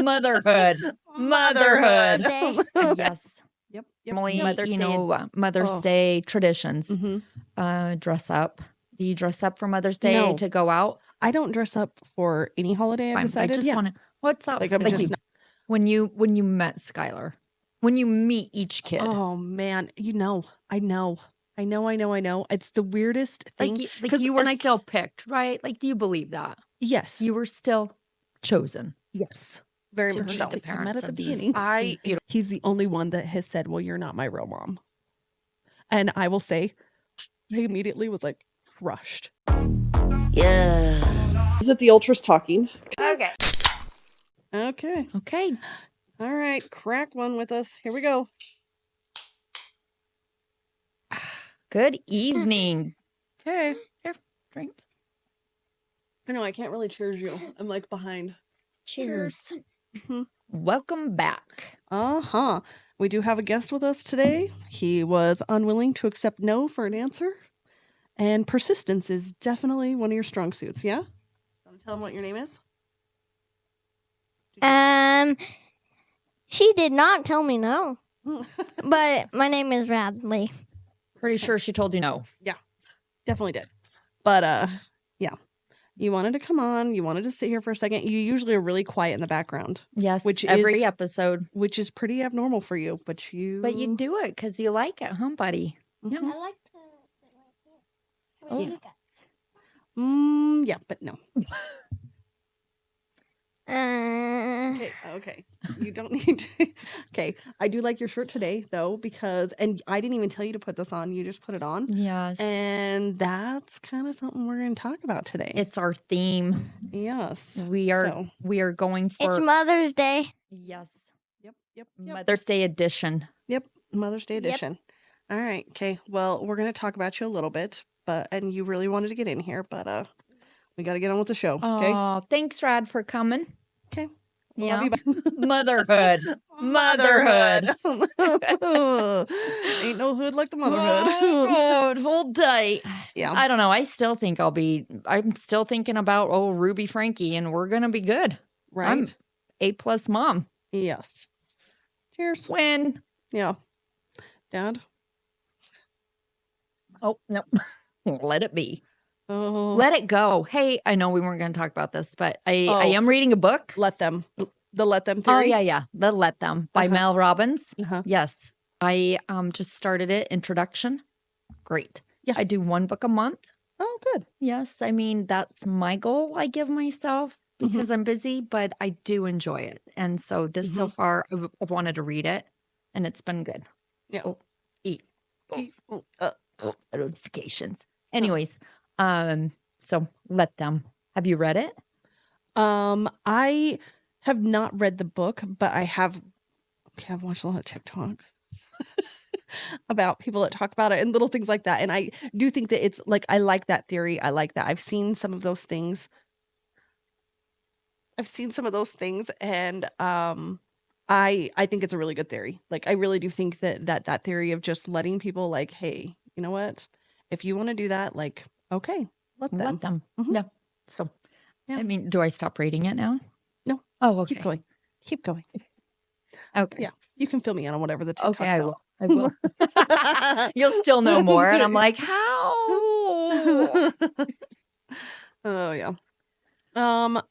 Motherhood. Motherhood. Day. Yes. Yep. Normally, Yep. Mother's Day, Mother's Day traditions. Mm-hmm. Dress up. Do you dress up for Mother's Day No. to go out? I don't dress up for any holiday. I've Fine. decided. I just want to. What's up? Like, I'm just when you met Skylar, when you meet each kid. Oh man, I know. It's the weirdest thing. Like you were still picked, right? Like, do you believe that? Yes, You were still chosen. yes, very To much be so. the We met parents at the of these- beginning. these beautiful- He's the only one that has said, "Well, you're not my real mom," and I will say, I immediately was like crushed. Yeah. Is it the ultras talking? Okay. Okay. All right. Crack one with us. Here we go. Good evening. Okay. Here, drink. I know I can't really cheers you. I'm like behind. Cheers. Mhm. Welcome back. We do have a guest with us today. He was unwilling to accept no for an answer. And persistence is definitely one of your strong suits, yeah? Want to tell him what your name is? She did not tell me no. But my name is Radley. Pretty sure she told you no. Definitely did. But yeah. You wanted to come on. You wanted to sit here for a second. You usually are really quiet in the background, Yes, Which every is- episode. which is pretty abnormal for you. But you do it because you like it, huh, buddy? Mhm. Yeah. I like to sit right here. Oh. What do you got? Yeah, but no. Okay. You don't need to. Okay. I do like your shirt today, though, because, and I didn't even tell you to put this on. You just put it on. Yes. And that's kind of something we're going to talk about today. It's our theme. Yes. We are So, going It's for Mother's Day. yes, yep. Mother's Day edition. Mother's Day Yep. edition. All right. Okay. Well, we're going to talk about you a little bit, and you really wanted to get in here, but we got to get on with the show. Okay. Oh, thanks, Rad, for coming. Okay. Yeah. Love you. Bye. Motherhood. Motherhood. Ain't no hood like the motherhood. Oh, God, hold tight. Yeah. I don't know. I still think I'm still thinking about old Ruby Frankie, and we're going to be good. Right. I'm A+ mom. Yes. Cheers. When? Yeah. Dad. Oh, no. Let it be. Oh. Let it go. Hey, I know we weren't going to talk about this, but I Oh. am reading a book. Let them. The let them Oh, theory. yeah. The Let Them by Uh-huh. Mel Robbins. Uh-huh. Yes. I just started it. Introduction. Great. Yeah. I do one book a month. Oh, good. Yes. I mean, that's my goal I give myself because I'm busy, but I do enjoy it. And so this so far, I've wanted to read it and it's been good. Yeah. Oh, eat. Uh, Notifications. Anyways, so Let Them. Have you read it? I have not read the book, but I've watched a lot of TikToks about people that talk about it and little things like that. And I do think that it's like, I like that theory. I like that. I've seen some of those things. And I think it's a really good theory. Like, I really do think that theory of just letting people like, hey, you know what? If you want to do that, like, okay, let them. Let Them. Mhm. Yeah. So, Yeah. I mean, do I stop reading it now? No. Oh, okay. Keep going. Okay. Yeah. You can fill me in on whatever the TikToks Okay, I are. will. You'll still know more. And I'm like, how? Oh yeah.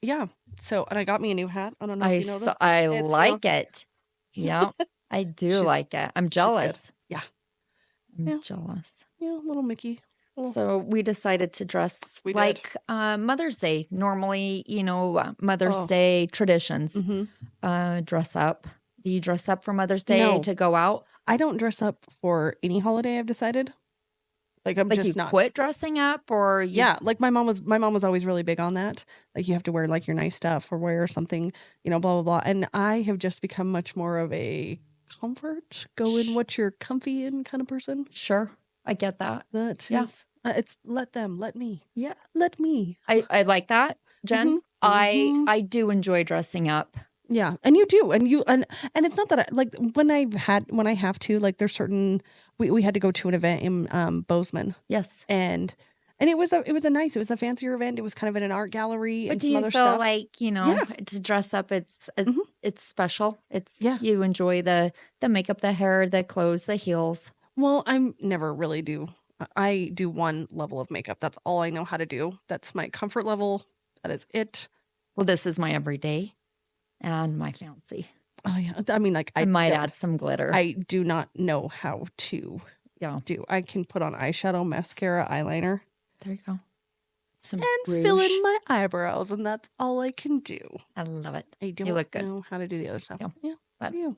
Yeah. So, and I got me a new hat. I don't know if you noticed. I It's, like it. Yeah, I do She's- like it. I'm jealous. Yeah. I'm Yeah. jealous. Yeah, little Mickey. Little- So we decided to dress We did. like Mother's Day. Normally, Mother's Oh. Day traditions. Mhm. Dress up. Do you dress up for Mother's Day No. to go out? I don't dress up for any holiday. I've decided. Like, I'm Like just you not. quit dressing up, or you, Yeah, like my mom was always really big on that. Like, you have to wear like your nice stuff or wear something, blah blah blah. And I have just become much more of a comfort, go in what you're comfy in kind of person. Sure, I get that. That Yeah. is, it's let me. Yeah, Let me. I like that, Jen. Mhm, mhm. I do enjoy dressing up. Yeah, and you do, and it's not that I like when I have to, like, there's certain we had to go to an event in Bozeman, Yes. and And it was a fancier event. It was kind of in an art gallery But and do some you other feel stuff. like, Yeah. to dress up, Mhm. it's special? Yeah. You enjoy the makeup, the hair, the clothes, the heels. Well, I'm never really I do one level of makeup. That's all I know how to do. That's my comfort level. That is it. Well, this is my everyday and my fancy. Oh yeah. I mean, like I might don't- add some glitter. I do not know how to Yeah, do. I can put on eyeshadow, mascara, eyeliner, there you go. Some and rouge. fill in my eyebrows, and that's all I can do. I love it. I don't look good. know how to do the other stuff. Yeah. Yeah. But- You.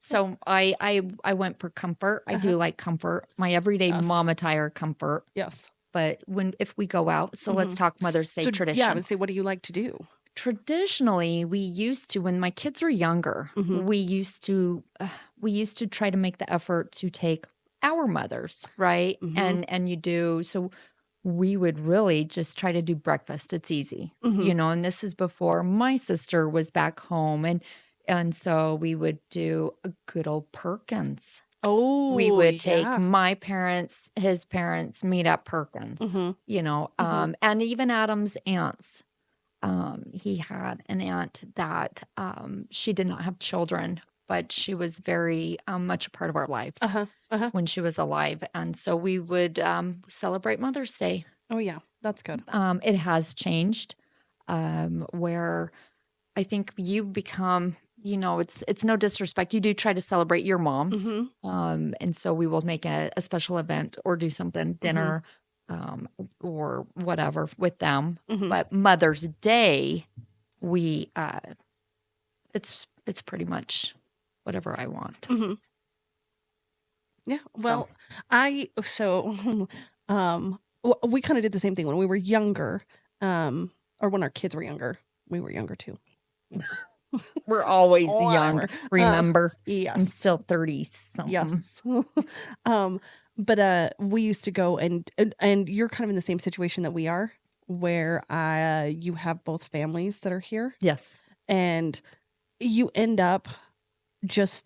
So I went for comfort. I do like comfort. My everyday Yes. mom attire comfort. Yes. But if we go out, so let's talk Mother's Day tradition. Yeah, I would say, what do you like to do? Traditionally, we used to, when my kids were younger, Mhm. we used to try to make the effort to take our mothers, right? Mhm. And you do so. We would really just try to do breakfast. It's easy, Mhm. And this is before my sister was back home, and so we would do a good old Perkins. Oh, We would take yeah. my parents, his parents, meet at Perkins, Mhm. and even Adam's aunts. He had an aunt that she did not have children, but she was very much a part of our lives Uh-huh. Uh-huh. when she was alive. And so we would celebrate Mother's Day. Oh, yeah. That's good. It has changed where I think you become, it's no disrespect. You do try to celebrate your moms. Mhm. And so we will make a special event or do something, dinner or whatever with them. Mhm. But Mother's Day, we it's pretty much whatever I want. Mhm. Yeah. Well, we kind of did the same thing when we were younger, or when our kids were younger. We were younger too. We're always Whatever. young. Remember, I'm Yes. still 30 something. Yes. But we used to go and you're kind of in the same situation that we are, where you have both families that are here, Yes. and you end up just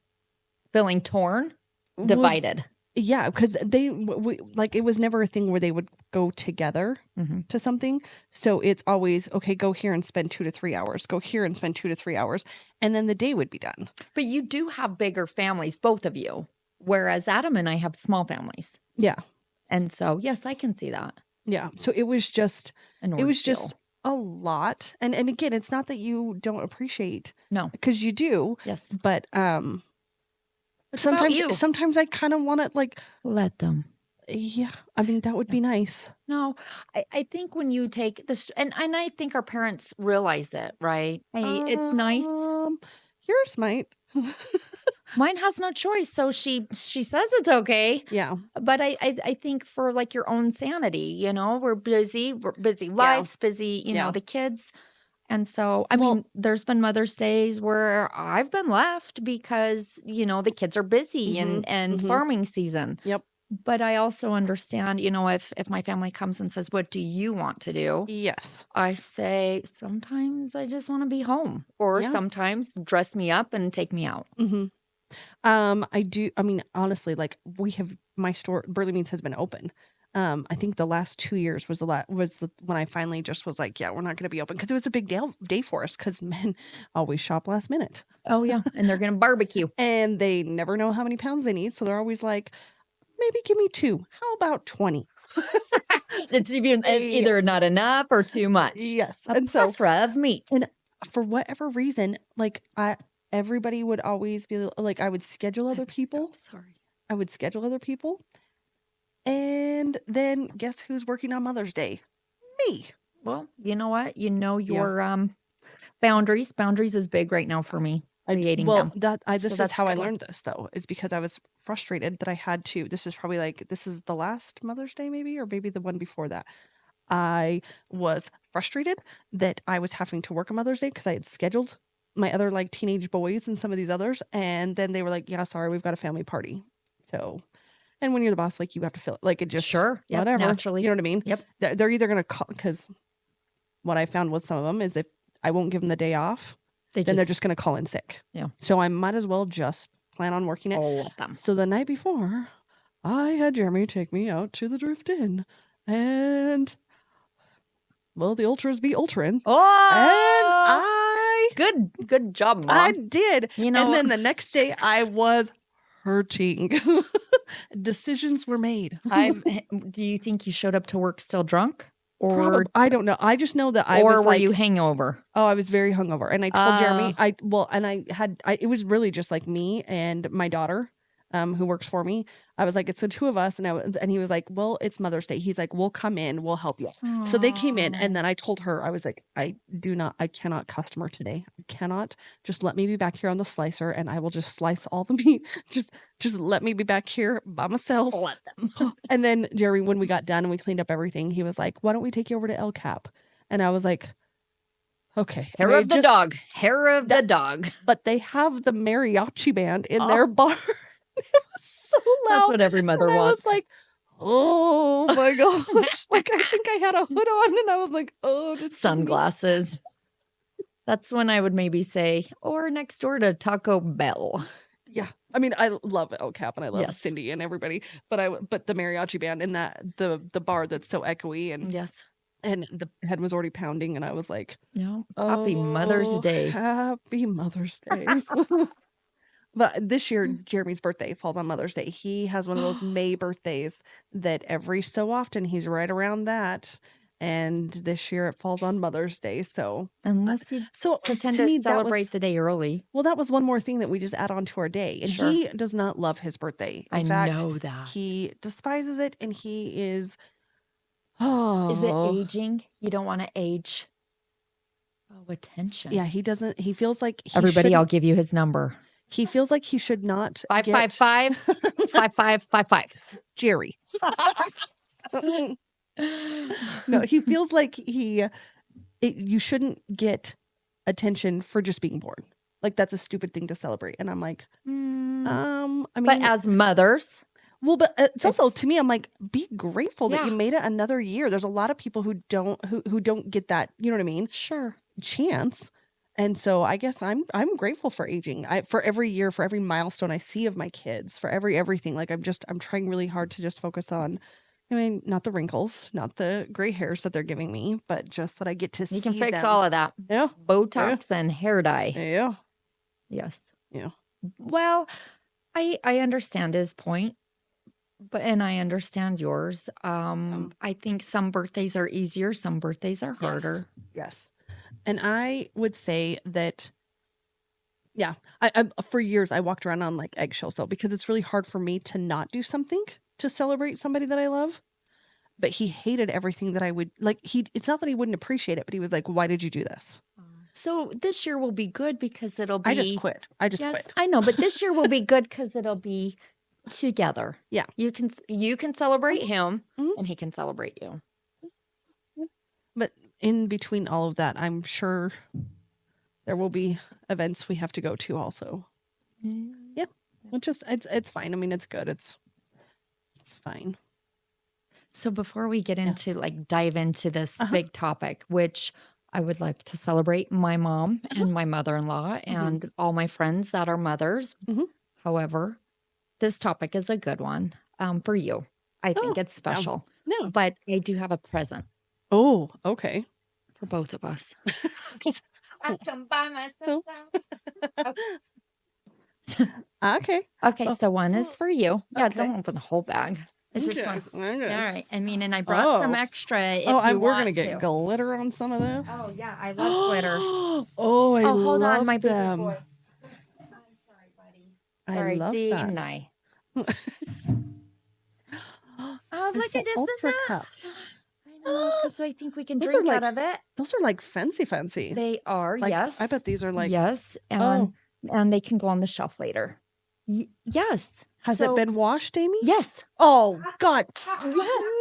Feeling torn, well, divided. yeah, because it was never a thing where they would go together Mhm. to something. So it's always, okay, go here and spend 2 to 3 hours. Go here and spend 2 to 3 hours, and then the day would be done. But you do have bigger families, both of you, whereas Adam and I have small families. Yeah, And so, yes, I can see that. yeah. So it was just An it was ordeal. just a lot, and again, it's not that you don't appreciate, No. because you do, Yes. but It's about you. sometimes I kind of want to, like, Let them. yeah, I mean, that would be nice. No, I think when you take this, and I think our parents realize it, right? Hey, it's nice. Yours might. Mine has no choice, so she says it's okay. Yeah. But I think for like your own sanity, we're busy lives, busy, Yeah. the kids. And so, I Well- mean, there's been Mother's Days where I've been left because, the kids are busy and mhm. farming season. Yep. But I also understand, if my family comes and says, "What do you want to do?" Yes. I say, sometimes I just want to be home, or Yeah. sometimes dress me up and take me out. Mm-hmm. I mean, honestly, like, my store, Burley Meats, has been open. I think the last 2 years was when I finally just was like, yeah, we're not going to be open, because it was a big day for us, because men always shop last minute, Oh, yeah. And they're going to barbecue. and they never know how many pounds they need. So they're always like, maybe give me 2. How about 20? It's either Yes. not enough or too much. Yes. A And so plethora of meat. And for whatever reason, like, everybody would always be like, I would schedule other people. Sorry. I would schedule other people. And then guess who's working on Mother's Day? Me. Well, you know what? You know your boundaries. Boundaries is big right now for me. Creating Well, them. this So is that's how a I good one. learned this, though, is because I was frustrated that I had to. This is the last Mother's Day, maybe, or maybe the one before that. I was frustrated that I was having to work on Mother's Day because I had scheduled my other, like, teenage boys and some of these others. And then they were like, yeah, sorry, we've got a family party. So, and when you're the boss, like, you have to fill it. Like, it just, Sure. Yep, whatever. naturally. You know what I mean? Yep. They're either going to call, because what I found with some of them is if I won't give them the day off, then they're just going to call in sick. Yeah. So I might as well just plan on working it. all of them. So the night before, I had Jeremy take me out to the Drift Inn, And well, the ultras be ultraing. Oh, And good job, I Mom. did. You know, And then the next day I was hurting. Decisions were made. do you think you showed up to work still drunk, or Probably, I don't know. I just know that I or was were like, you hangover? oh, I was very hungover. And I told Jeremy, Oh. it was really just like me and my daughter, who works for me. I was like, it's the two of us. And he was like, well, it's Mother's Day. He's like, we'll come in, we'll help you. So they came in, and then I told her, I was like, I cannot customer today. I cannot. Just let me be back here on the slicer, and I will just slice all the meat. Just let me be back here by myself. Let them. And then Jerry, when we got done and we cleaned up everything, he was like, why don't we take you over to El Cap? And I was like, okay. Hair of the dog. Hair of the dog. But they have the mariachi band in their bar. It was so loud. That's what every mother and wants. I was like, oh my gosh. Like, I think I had a hood on, and I was like, oh, just Sunglasses. That's when I would maybe say, or next door to Taco Bell. Yeah. I mean, I love El Cap, and I love Yes. Cindy and everybody, but the mariachi band in the bar that's so echoey, and Yes. the head was already pounding, and I was like, Yeah. Happy Mother's oh, Day. Happy Mother's Day. But this year, Jeremy's birthday falls on Mother's Day. He has one of those May birthdays that every so often he's right around that. And this year it falls on Mother's Day. So Unless you pretend to to me, celebrate the day early. well, that was one more thing that we just add on to our day. And Sure. he does not love his birthday. I In fact, know that. he despises it, and he is Is it aging? You don't want to age. Oh, attention. Yeah, he doesn't. He feels like Everybody, I'll give you his number. He feels like he should not 555 5555. Jerry. No, he feels like you shouldn't get attention for just being born. Like, that's a stupid thing to celebrate. And I'm like, I mean, But as mothers, well, but it's also, to me, I'm like, be grateful that Yeah. you made it another year. There's a lot of people who don't get that, you know what I mean? sure. Chance. And so I guess I'm grateful for aging. For every year, for every milestone I see of my kids, for everything. Like, I'm trying really hard to just focus on, I mean, not the wrinkles, not the gray hairs that they're giving me, but just that I get to see You can fix them. all of that. Yeah. Botox and hair dye. Yeah. Yes. Yeah. Well, I understand his point, and I understand yours. I think some birthdays are easier, some birthdays are harder. Yes. And I would say that, yeah, I for years I walked around on like eggshells, though, because it's really hard for me to not do something to celebrate somebody that I love. But he hated everything that I would like. It's not that he wouldn't appreciate it, but he was like, "Why did you do this?" So this year will be good because it'll be. I just quit. Yes, quit. I know, but this year will be good because it'll be together. Yeah. You can celebrate him, Mhm. and he can celebrate you. But in between all of that, I'm sure there will be events we have to go to also. Yeah, it's fine. I mean, it's good. It's fine. So before we get into dive into this big topic, which I would like to celebrate my mom and my mother-in-law and all my friends that are mothers. Mhm. However, this topic is a good one for you. I think it's special. No. But I do have a present Oh, okay. for both of us. I come by myself. Okay. Okay, so one is for you. Yeah, don't open the whole bag. It's just Okay. all Okay. right. I mean, and I brought some extra. If you we're want gonna get to. glitter on some of this. Oh yeah, I love glitter. Oh, I Oh, hold love on, my baby them. boy. I'm sorry, buddy. I Sorry, love D that. and I. Oh, look It's at the this. ultra Isn't cup. I know, because I think we can Those drink are out of it. Those are like fancy. They are, Like, yes. I bet these are like. yes, Oh. and they can go on the shelf later. Yes. Has So- it been washed, Amy? Yes. Oh God. Yes.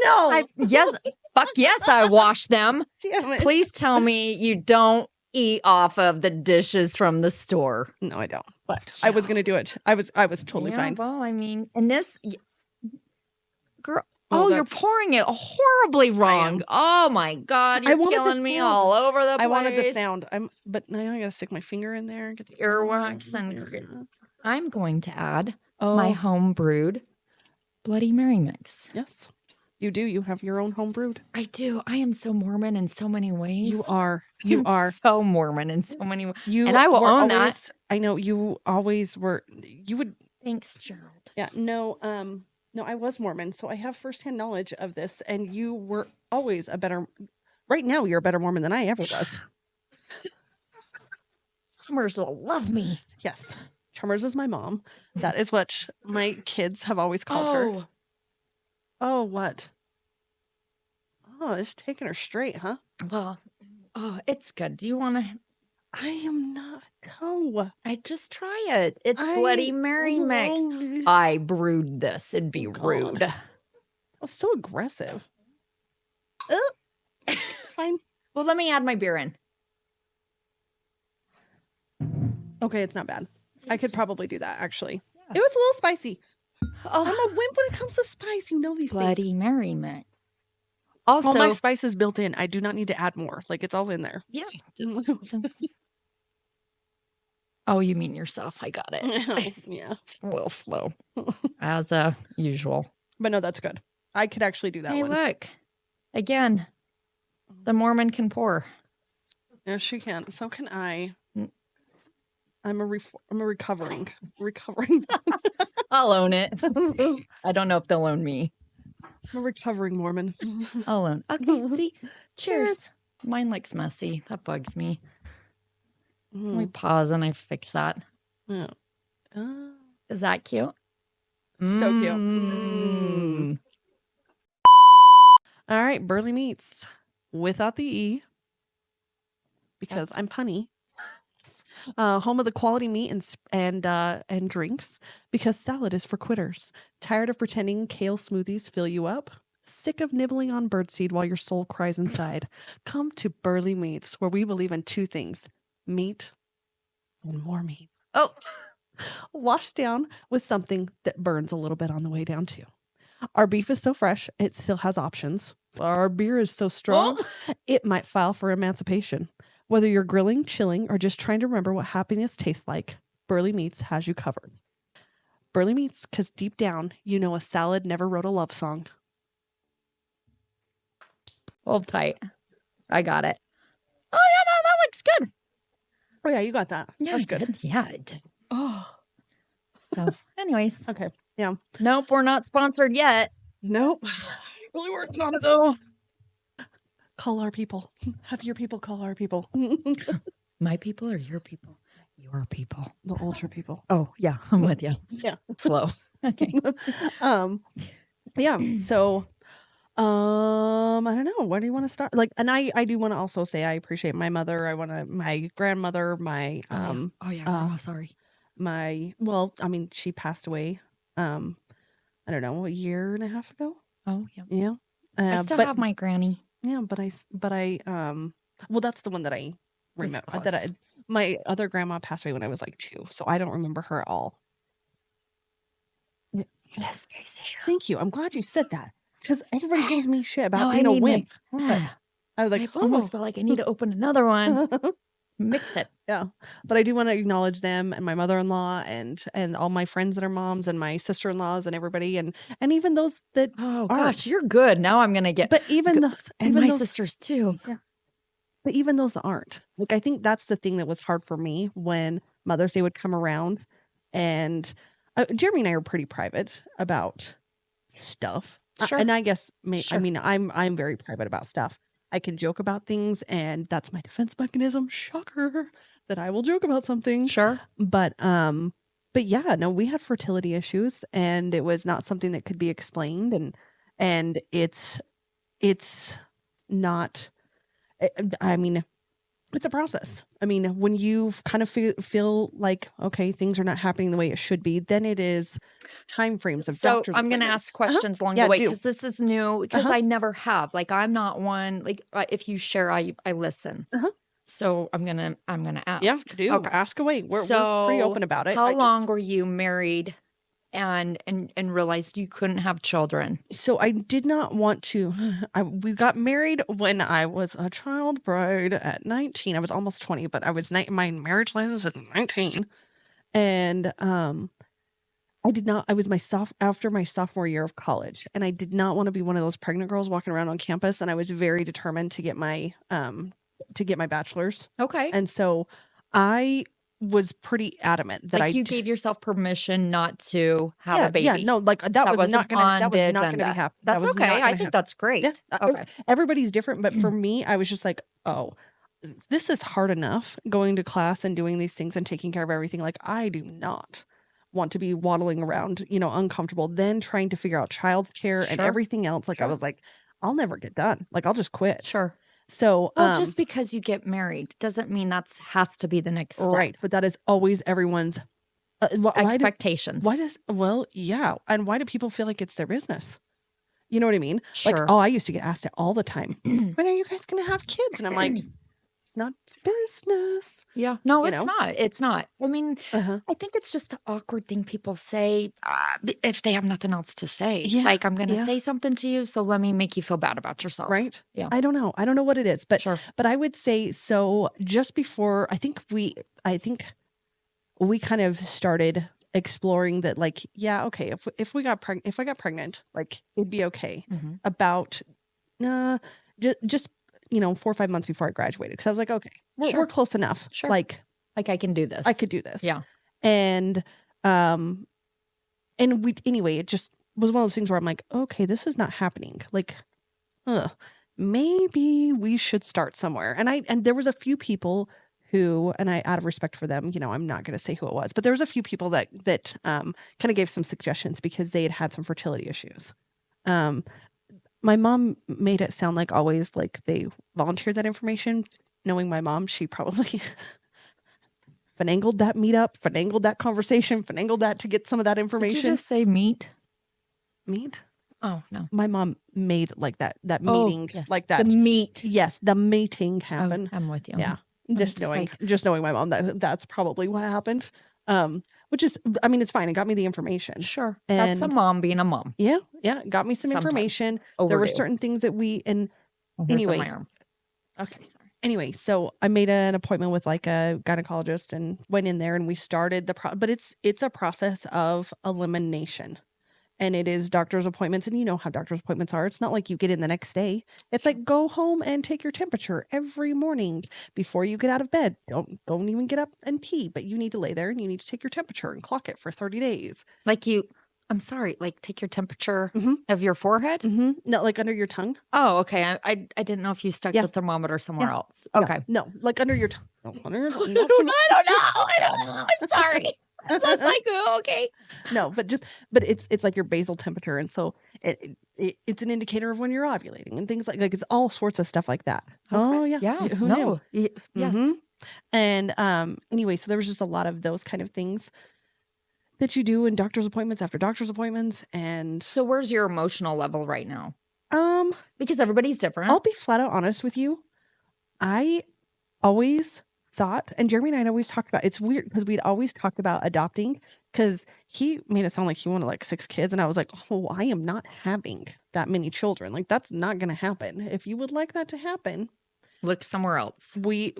No. Yes. Fuck yes, I wash them. Damn it. Please tell me you don't eat off of the dishes from the store. No, I don't. But I was gonna do it. I was totally Yeah, fine. Well, I mean, and this girl. Oh, Oh, you're that's- pouring it horribly wrong. Oh my God, I you're wanted the killing me sound. all over the place. I wanted the sound. But now I gotta stick my finger in there. Get the Earwax and I'm going to add oh my home brewed Bloody Mary mix. yes. You do. You have your own home brewed. I do. I am so Mormon in so many ways. You are. You I'm are. so Mormon in so many ways. You And I will were own that. always, I know you always were. You would. Thanks, Gerald. Yeah. No. No. I was Mormon, so I have firsthand knowledge of this. And you were always a better. Right now, you're a better Mormon than I ever was. Chalmers will love me. Yes. Chalmers is my mom. That is what my kids have always called her. Oh, what? Oh, it's taking her straight, huh? Well, it's good. Do you want to? I am not. No. I just try it. It's Bloody Mary mix. I brewed this. It'd be God. rude. That was so aggressive. Fine. Well, let me add my beer in. Okay, it's not bad. I could probably do that, actually. It was a little spicy. I'm a wimp when it comes to spice. You know these things. Bloody Mary mix. Also, All my spice is built in. I do not need to add more. Like, it's all in there. yeah. Oh, you mean yourself. I got it. Yeah. It's a little slow, as usual. But no, that's good. I could actually do that Hey, one. look. Again, the Mormon can pour. Yes, she can. So can I. Mm. I'm a recovering. I'll own it. I don't know if they'll own me. I'm a recovering Mormon. I'll own. Okay, see? Cheers. Mine looks messy. That bugs me. Let me pause and I fix that. Yeah. Is that cute? So cute. Mm. All right, Burley Meats without the E because I'm punny. Home of the quality meat and drinks because salad is for quitters. Tired of pretending kale smoothies fill you up? Sick of nibbling on birdseed while your soul cries inside? Come to Burley Meats, where we believe in two things: meat and more meat. Oh, washed down with something that burns a little bit on the way down too. Our beef is so fresh, it still has options. Our beer is so strong, it might file for emancipation. Whether you're grilling, chilling, or just trying to remember what happiness tastes like, Burley Meats has you covered. Burley Meats, because deep down, you know a salad never wrote a love song. Hold tight. I got it. Oh, yeah, no, that looks good. Oh, yeah, you got that. Yeah, That's I good. did. Yeah, I did. Oh, So, anyways. okay. Yeah. Nope, we're not sponsored yet. Nope. Really working on it, though. Call our people. Have your people call our people. My people or your people? Your people. The ultra people. Oh, yeah, I'm with you. Yeah. Slow. Okay. Yeah. So, I don't know. Where do you want to start? Like, and I do want to also say I appreciate my mother. My grandmother, my sorry. well, I mean, she passed away. I don't know, a year and a half ago. Oh, yeah. Yeah. I still but have my granny. yeah, but I well, that's the one that I Was remember. close. My other grandma passed away when I was like 2, so I don't remember her at all. Yes, Casey. Thank you. I'm glad you said that because everybody gives me shit about No, I being a need wimp. my- I was like, I almost feel like I need to open another one. Mix it. yeah. But I do want to acknowledge them and my mother-in-law and all my friends that are moms and my sister-in-laws and everybody and even those that. Oh, Art. gosh, you're good. Now I'm going to get. But even those, and even my those, sisters, too. but even those that aren't. Like, I think that's the thing that was hard for me when Mother's Day would come around, and Jeremy and I are pretty private about stuff. Sure. And I guess Sure. I mean I'm very private about stuff. I can joke about things, and that's my defense mechanism. Shocker that I will joke about something. Sure. But yeah, no, we had fertility issues, and it was not something that could be explained, and it's not. I mean, it's a process. I mean, when you kind of feel like, okay, things are not happening the way it should be, then it is time frames of So doctor's I'm going to appointments. ask questions along Yeah, the way do. because this is new because I never have. Like, I'm not one, like, if you share, I listen. So I'm going to ask. Yeah, do. Okay. Ask away. We're So pretty open about it. How I just- long were you married and realized you couldn't have children? So I did not want to. We got married when I was a child bride at 19. I was almost 20, but I was my marriage license was 19, and I did not. I was after my sophomore year of college, and I did not want to be one of those pregnant girls walking around on campus. And I was very determined to get my bachelor's. Okay. And so I was pretty adamant that Like you gave yourself permission not to have a baby. Yeah, no, like that was not gonna be happening. That's okay. I think that's great. Yeah, Okay. everybody's different, but for me, I was just like, oh, this is hard enough going to class and doing these things and taking care of everything. Like I do not want to be waddling around, uncomfortable, then trying to figure out child's care and Sure. everything else. Like I was like, I'll never get done. Like I'll just quit. Sure. So Well, just because you get married doesn't mean has to be the next step. right, but that is always everyone's Expectations. Yeah, and why do people feel like it's their business? You know what I mean? Sure. Like, oh, I used to get asked it all the time. When are you guys going to have kids? And I'm like, it's not business. Yeah. No, You it's know? not. It's not. I mean, Uh-huh. I think it's just the awkward thing people say if they have nothing else to say. Yeah, Like, I'm going to yeah. say something to you, so let me make you feel bad about yourself. Right? Yeah. I don't know. I don't know what it is, but Sure. but I would say so. Just before, I think we kind of started exploring that. Like, yeah, okay, if I got pregnant, like it'd be okay. Mhm. About just 4 or 5 months before I graduated, because I was like, okay, Sure. we're close enough. Sure. Like Like, I can do this. I could do this. Yeah. And it just was one of those things where I'm like, okay, this is not happening. Like, maybe we should start somewhere. And there was a few people who, and I, out of respect for them, I'm not going to say who it was, but there was a few people that kind of gave some suggestions because they had some fertility issues. My mom made it sound like always like they volunteered that information. Knowing my mom, she probably finagled that meetup, finagled that conversation, finagled that to get some of that Did information. you just say meat? Meet? Oh, no. My mom made like that meeting, yes. like that. The meat. Yes, the meeting Oh, happened. I'm with you. Yeah, I'm just knowing my mom, that's probably what happened. Which is, I mean, it's fine. It got me the information. Sure. That's a And- mom being a mom. Yeah, got me some Sometimes. information. There were Overdue. certain things that Here's on anyway. my arm. Okay, sorry. Anyway, so I made an appointment with like a gynecologist and went in there and we started but it's a process of elimination. And it is doctor's appointments, and you know how doctor's appointments are. It's not like you get in the next day. It's like go home and take your temperature every morning before you get out of bed. Don't even get up and pee, but you need to lay there and you need to take your temperature and clock it for 30 days. I'm sorry, like take your temperature Mhm. of your forehead? Not like under your tongue. Oh, okay. I didn't know if you stuck Yeah. the thermometer somewhere Yeah. else. No, Okay. No, like under your tongue. No, under your tongue. I don't know. I'm sorry. I was like, oh, okay. No, but it's like your basal temperature, and so it's an indicator of when you're ovulating and things like it's all sorts of stuff like that. Oh yeah, Yeah. Who knew? Yes. Mhm. And anyway, so there was just a lot of those kind of things that you do in doctor's appointments after doctor's appointments, and So where's your emotional level right now? um, Because everybody's different. I'll be flat out honest with you. I always thought, and Jeremy and I had always talked about, it's weird because we'd always talked about adopting, because he made it sound like he wanted like 6 kids. And I was like, oh, I am not having that many children. Like, that's not going to happen. If you would like that to happen, Look somewhere else. we're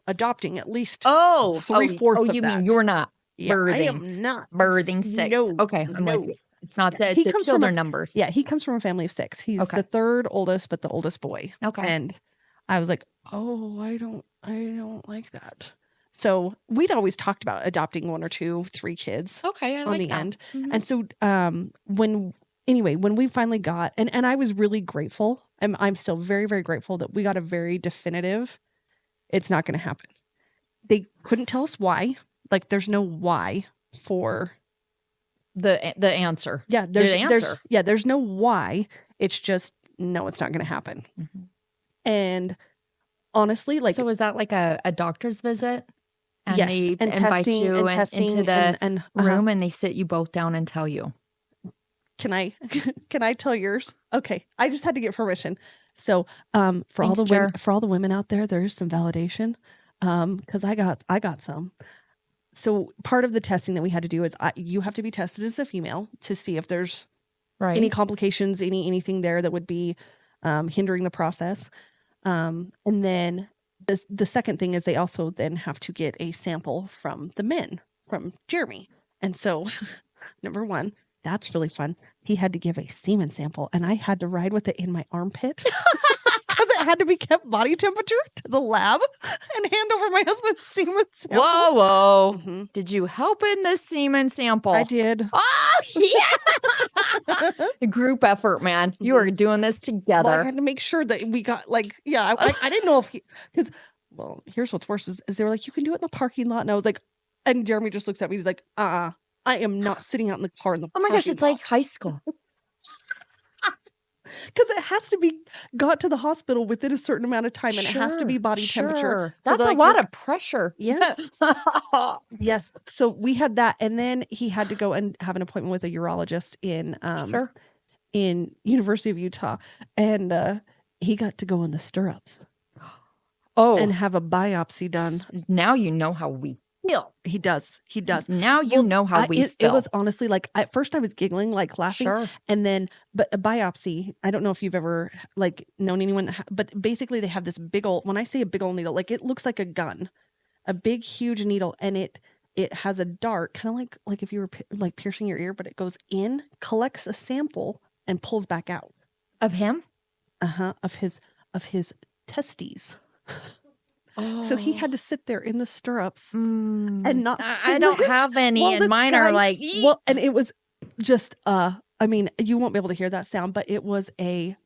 adopting at least. Oh, 3/4 of you that. mean you're not Yeah, I birthing. am not birthing 6. No, Okay, I'm no. with you. It's not Yeah, the, he the comes from children a- numbers. Yeah, he comes from a family of 6. He's Okay. the third oldest, but the oldest boy. Okay. And I was like, oh, I don't like that. So we'd always talked about adopting 1 or 2, 3 kids Okay, I on like the that. end. Mhm. And so when we finally got, and I was really grateful, and I'm still very, very grateful that we got a very definitive, it's not going to happen. They couldn't tell us why. Like, there's no why for The answer. yeah, The answer. there's no why. It's just no, it's not going to happen. Mhm. And honestly, like, So is that like a doctor's visit? And yes, they and invite testing you and testing into the and room and they sit you both down and tell you. Can I tell yours? Okay, I just had to get permission. So for all Thanks, the women out there, there's some validation because I got some. So part of the testing that we had to do is you have to be tested as a female to see if there's Right. any complications, anything there that would be hindering the process. And then the second thing is they also then have to get a sample from the men, from Jeremy. And so, number one, that's really fun. He had to give a semen sample, and I had to ride with it in my armpit because it had to be kept body temperature to the lab and hand over my husband's semen sample. Whoa. Mhm. Did you help in the semen sample? I did. Oh, yeah. Group effort, man. You are doing this Well, I together. had to make sure that we got I didn't know if because here's what's worse is they were like, you can do it in the parking lot, and I was like, and Jeremy just looks at me, he's like, I am not sitting out in the car in the Oh my gosh, parking it's like high school. because it has to be got to the hospital within a certain amount of time, and it has to be body temperature. Sure. So That's they're a like, lot "You're-" of pressure. Yes. Yes. So we had that, and then he had to go and have an appointment with a urologist Sure. in University of Utah, and he got to go in the stirrups Oh, and have a biopsy done. now you know how we feel. He does. He does. Now you know how we it feel. was honestly like at first I was giggling, like laughing, Sure. and then but a biopsy. I don't know if you've ever like known anyone, but basically they have this big old. When I say a big old needle, like it looks like a gun, a big huge needle, and it has a dart, kind of like if you were like piercing your ear, but it goes in, collects a sample, and pulls back out. Of him? Of his testes. Oh. So he had to sit there in the stirrups and not. I don't flinch have any, while and this mine guy- are like, Well, and it was just I mean, you won't be able to hear that sound, but it was a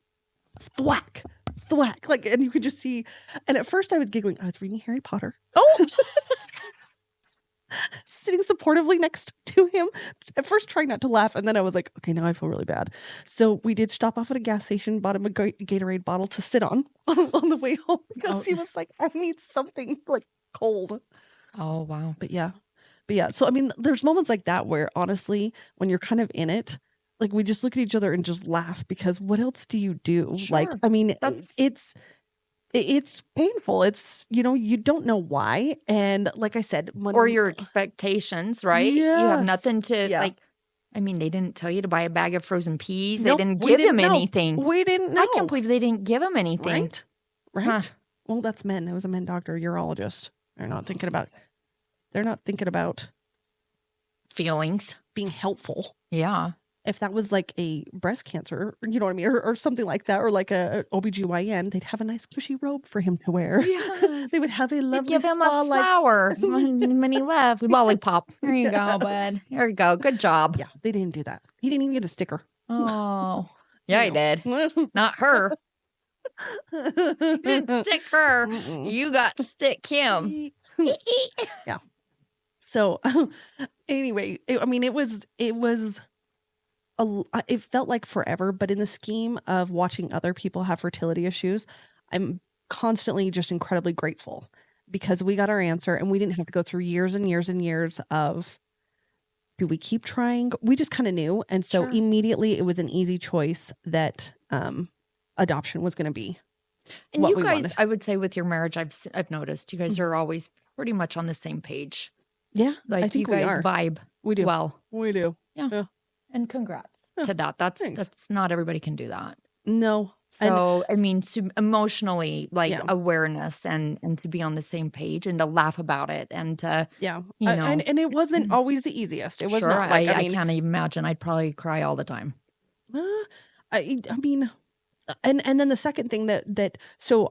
thwack, like, and you could just see. And at first, I was giggling. I was reading Harry Potter. oh, Sitting supportively next to him. At first, trying not to laugh, and then I was like, okay, now I feel really bad. So we did stop off at a gas station, bought him a Gatorade bottle to sit on the way home because he was like, I need something like cold. oh, wow. But yeah. So I mean, there's moments like that where honestly, when you're kind of in it, like we just look at each other and just laugh because what else do you do? Like, Sure. I mean, That's- it's painful. It's, you don't know why. And like I said, when Or your expectations, right? You have Yes. nothing to Yeah. like. I mean, they didn't tell you to buy a bag of frozen peas. Nope, They didn't we give didn't him know. anything. We didn't know. I can't believe they didn't give him anything. Right. Huh. Well, that's men. It was a men doctor, urologist. They're not thinking about Feelings. being helpful. Yeah. If that was like a breast cancer, you know what I mean? Or something like that, or like a OBGYN, they'd have a nice cushy robe for him to wear. Yes. They would have a They lovely give him a spa-like- flower when he left. Lollipop. There you go, bud. There you go. Good job. Yeah, they didn't do that. He didn't even get a sticker. Oh. Yeah, he did. Mm-mm. Not her. Didn't stick her. You got to stick him. So anyway, it felt like forever, but in the scheme of watching other people have fertility issues, I'm constantly just incredibly grateful because we got our answer and we didn't have to go through years and years and years of, do we keep trying? We just kind of knew. And so Sure. immediately it was an easy choice that adoption was going to be. And what you we guys, wanted. I would say with your marriage, I've noticed you guys are always pretty much on the same page. Yeah, Like I think you guys we are. vibe We do. well. We do. And congrats Yeah, to that. That's thanks. not everybody can do that. No. So I mean, emotionally, like Yeah. awareness and to be on the same page and to laugh about it and to Yeah. You know. And it wasn't always the easiest. It was sure. not like, I I mean, can't imagine. I'd probably cry all the time. I mean, and then the second thing that so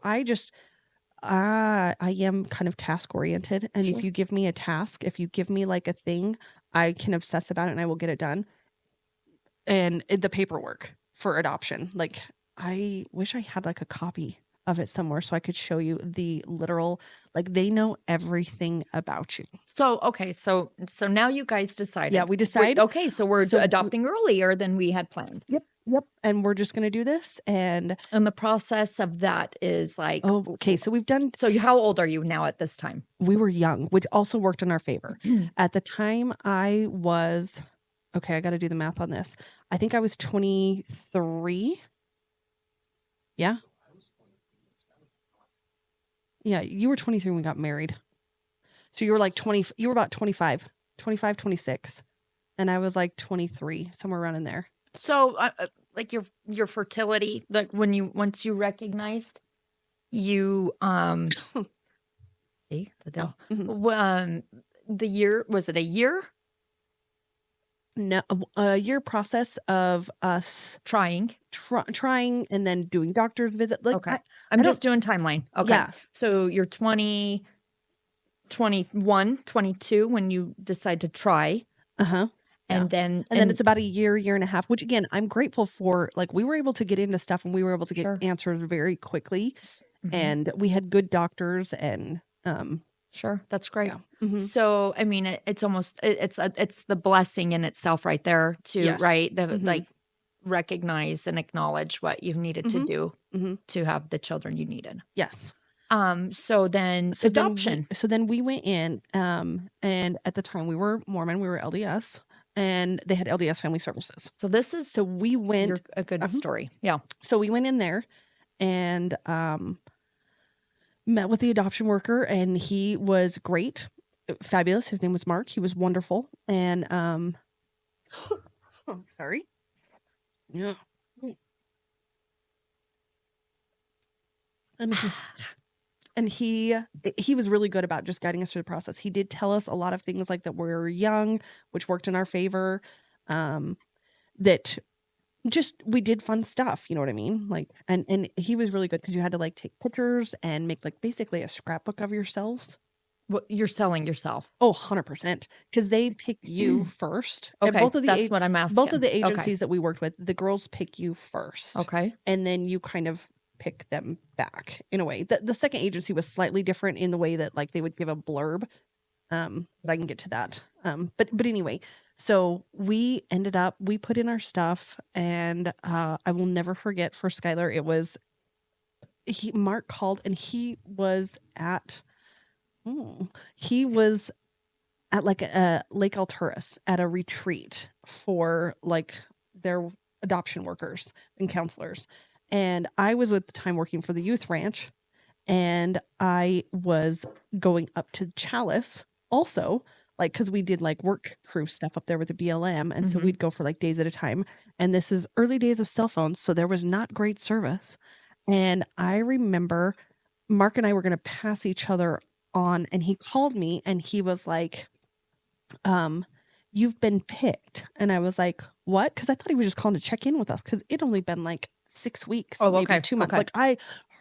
I am kind of task oriented, and if you give me a task, if you give me like a thing, I can obsess about it and I will get it done. And the paperwork for adoption, like I wish I had like a copy of it somewhere so I could show you the literal, like they know everything about you. So okay, so now you guys decided. Yeah, we decide. Okay, so we're So we- adopting earlier than we had planned. Yep. And we're just gonna do this. And And the process of that is like, okay, so we've done. so how old are you now at this time? We were young, which also worked in our favor. At the time, I was okay. I got to do the math on this. I think I was 23. Yeah. Yeah, you were 23 when we got married. So you were like 20, you were about 25, 26. And I was like 23, somewhere around in there. So like your fertility, like once you recognized you see the deal. Mhm. The year, was it a year? No, a year process of us Trying. trying and then doing doctor's visit. Like, Okay. I I'm don't- just doing timeline. Okay. Yeah. So you're 20, 21, 22 when you decide to try. Uh-huh. And then And then it's about a year and a half, which again, I'm grateful for. Like, we were able to get into stuff and we were able to get Sure. answers very quickly. Mhm. And we had good doctors and Sure, that's great. yeah. Mhm. So, I mean, it's almost it's the blessing in itself, right there. To Yes. right, the Mhm. like recognize and acknowledge what you needed to Mhm. do Mhm. to have the children you needed. Yes. So then So then we- adoption. so then we went in, and at the time we were Mormon, we were LDS, and they had LDS Family Services. So this is So we went. a good Uh-huh. story. Yeah. So we went in there and met with the adoption worker, and he was great, fabulous. His name was Mark. He was wonderful, and oh, sorry, yeah, and he was really good about just guiding us through the process. He did tell us a lot of things like that we were young, which worked in our favor. That just we did fun stuff, you know what I mean? Like, and he was really good because you had to like take pictures and make like basically a scrapbook of yourselves. Well, you're selling yourself. Oh, 100%. Because they pick you first. And Okay. That's what I'm asking. both of the Okay. agencies that we worked with, the girls pick you first. Okay. And then you kind of pick them back in a way. The second agency was slightly different in the way that like they would give a blurb. But I can get to that. But anyway, so we ended up, we put in our stuff, and I will never forget for Skylar, it was Mark called, and he was at like a Lake Alturas at a retreat for like their adoption workers and counselors. And I was at the time working for the youth ranch, and I was going up to Chalice also, like, because we did like work crew stuff up there with the BLM. And so Mhm. we'd go for like days at a time. And this is early days of cell phones. So there was not great service. And I remember Mark and I were going to pass each other on, and he called me and he was like, you've been picked. And I was like, what? Because I thought he was just calling to check in with us because it'd only been like 6 weeks, Oh, maybe okay, 2 months. okay. Like, I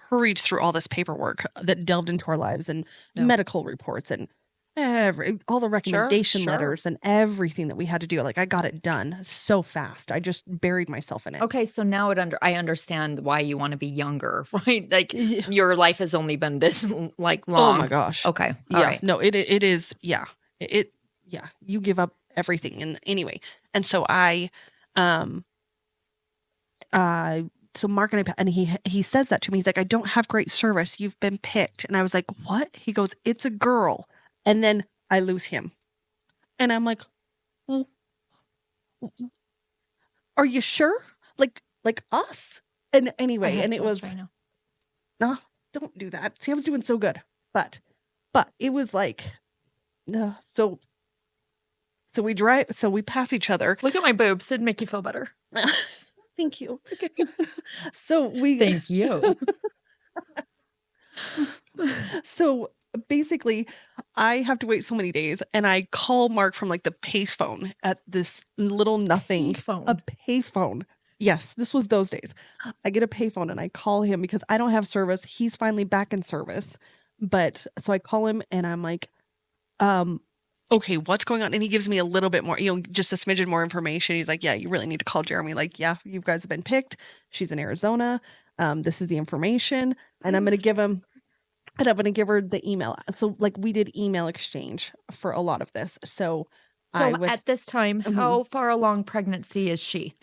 hurried through all this paperwork that delved into our lives and Yeah. medical reports and all the recommendation sure. letters and everything that we had to do. Like, I got it done so fast. I just buried myself in it. Okay, so now I understand why you want to be younger, right? Like Yeah. your life has only been this like long. Oh my gosh. Okay, Yeah. all right. No, it is. Yeah. Yeah. You give up everything. And anyway, and so so Mark and he says that to me. He's like, I don't have great service. You've been picked. And I was like, what? He goes, it's a girl. And then I lose him. And I'm like, well, are you sure? Like us? And I anyway, have and it chills was, right now. no, don't do that. See, I was doing so good. But it was like, so we drive, so we pass each other. Look at my boobs. It'd make you feel better. Thank you. So we Thank you. So basically, I have to wait so many days, and I call Mark from like the payphone at this little nothing. Payphone. A payphone. Yes, this was those days. I get a payphone and I call him because I don't have service. He's finally back in service. But so I call him and I'm like, okay, what's going on? And he gives me a little bit more, just a smidgen more information. He's like, yeah, you really need to call Jeremy. Like, yeah, you guys have been picked. She's in Arizona. This is the information. And I'm going to give him, and I'm going to give her the email. So like we did email exchange for a lot of this. So at this time, Mhm. how far along pregnancy is she?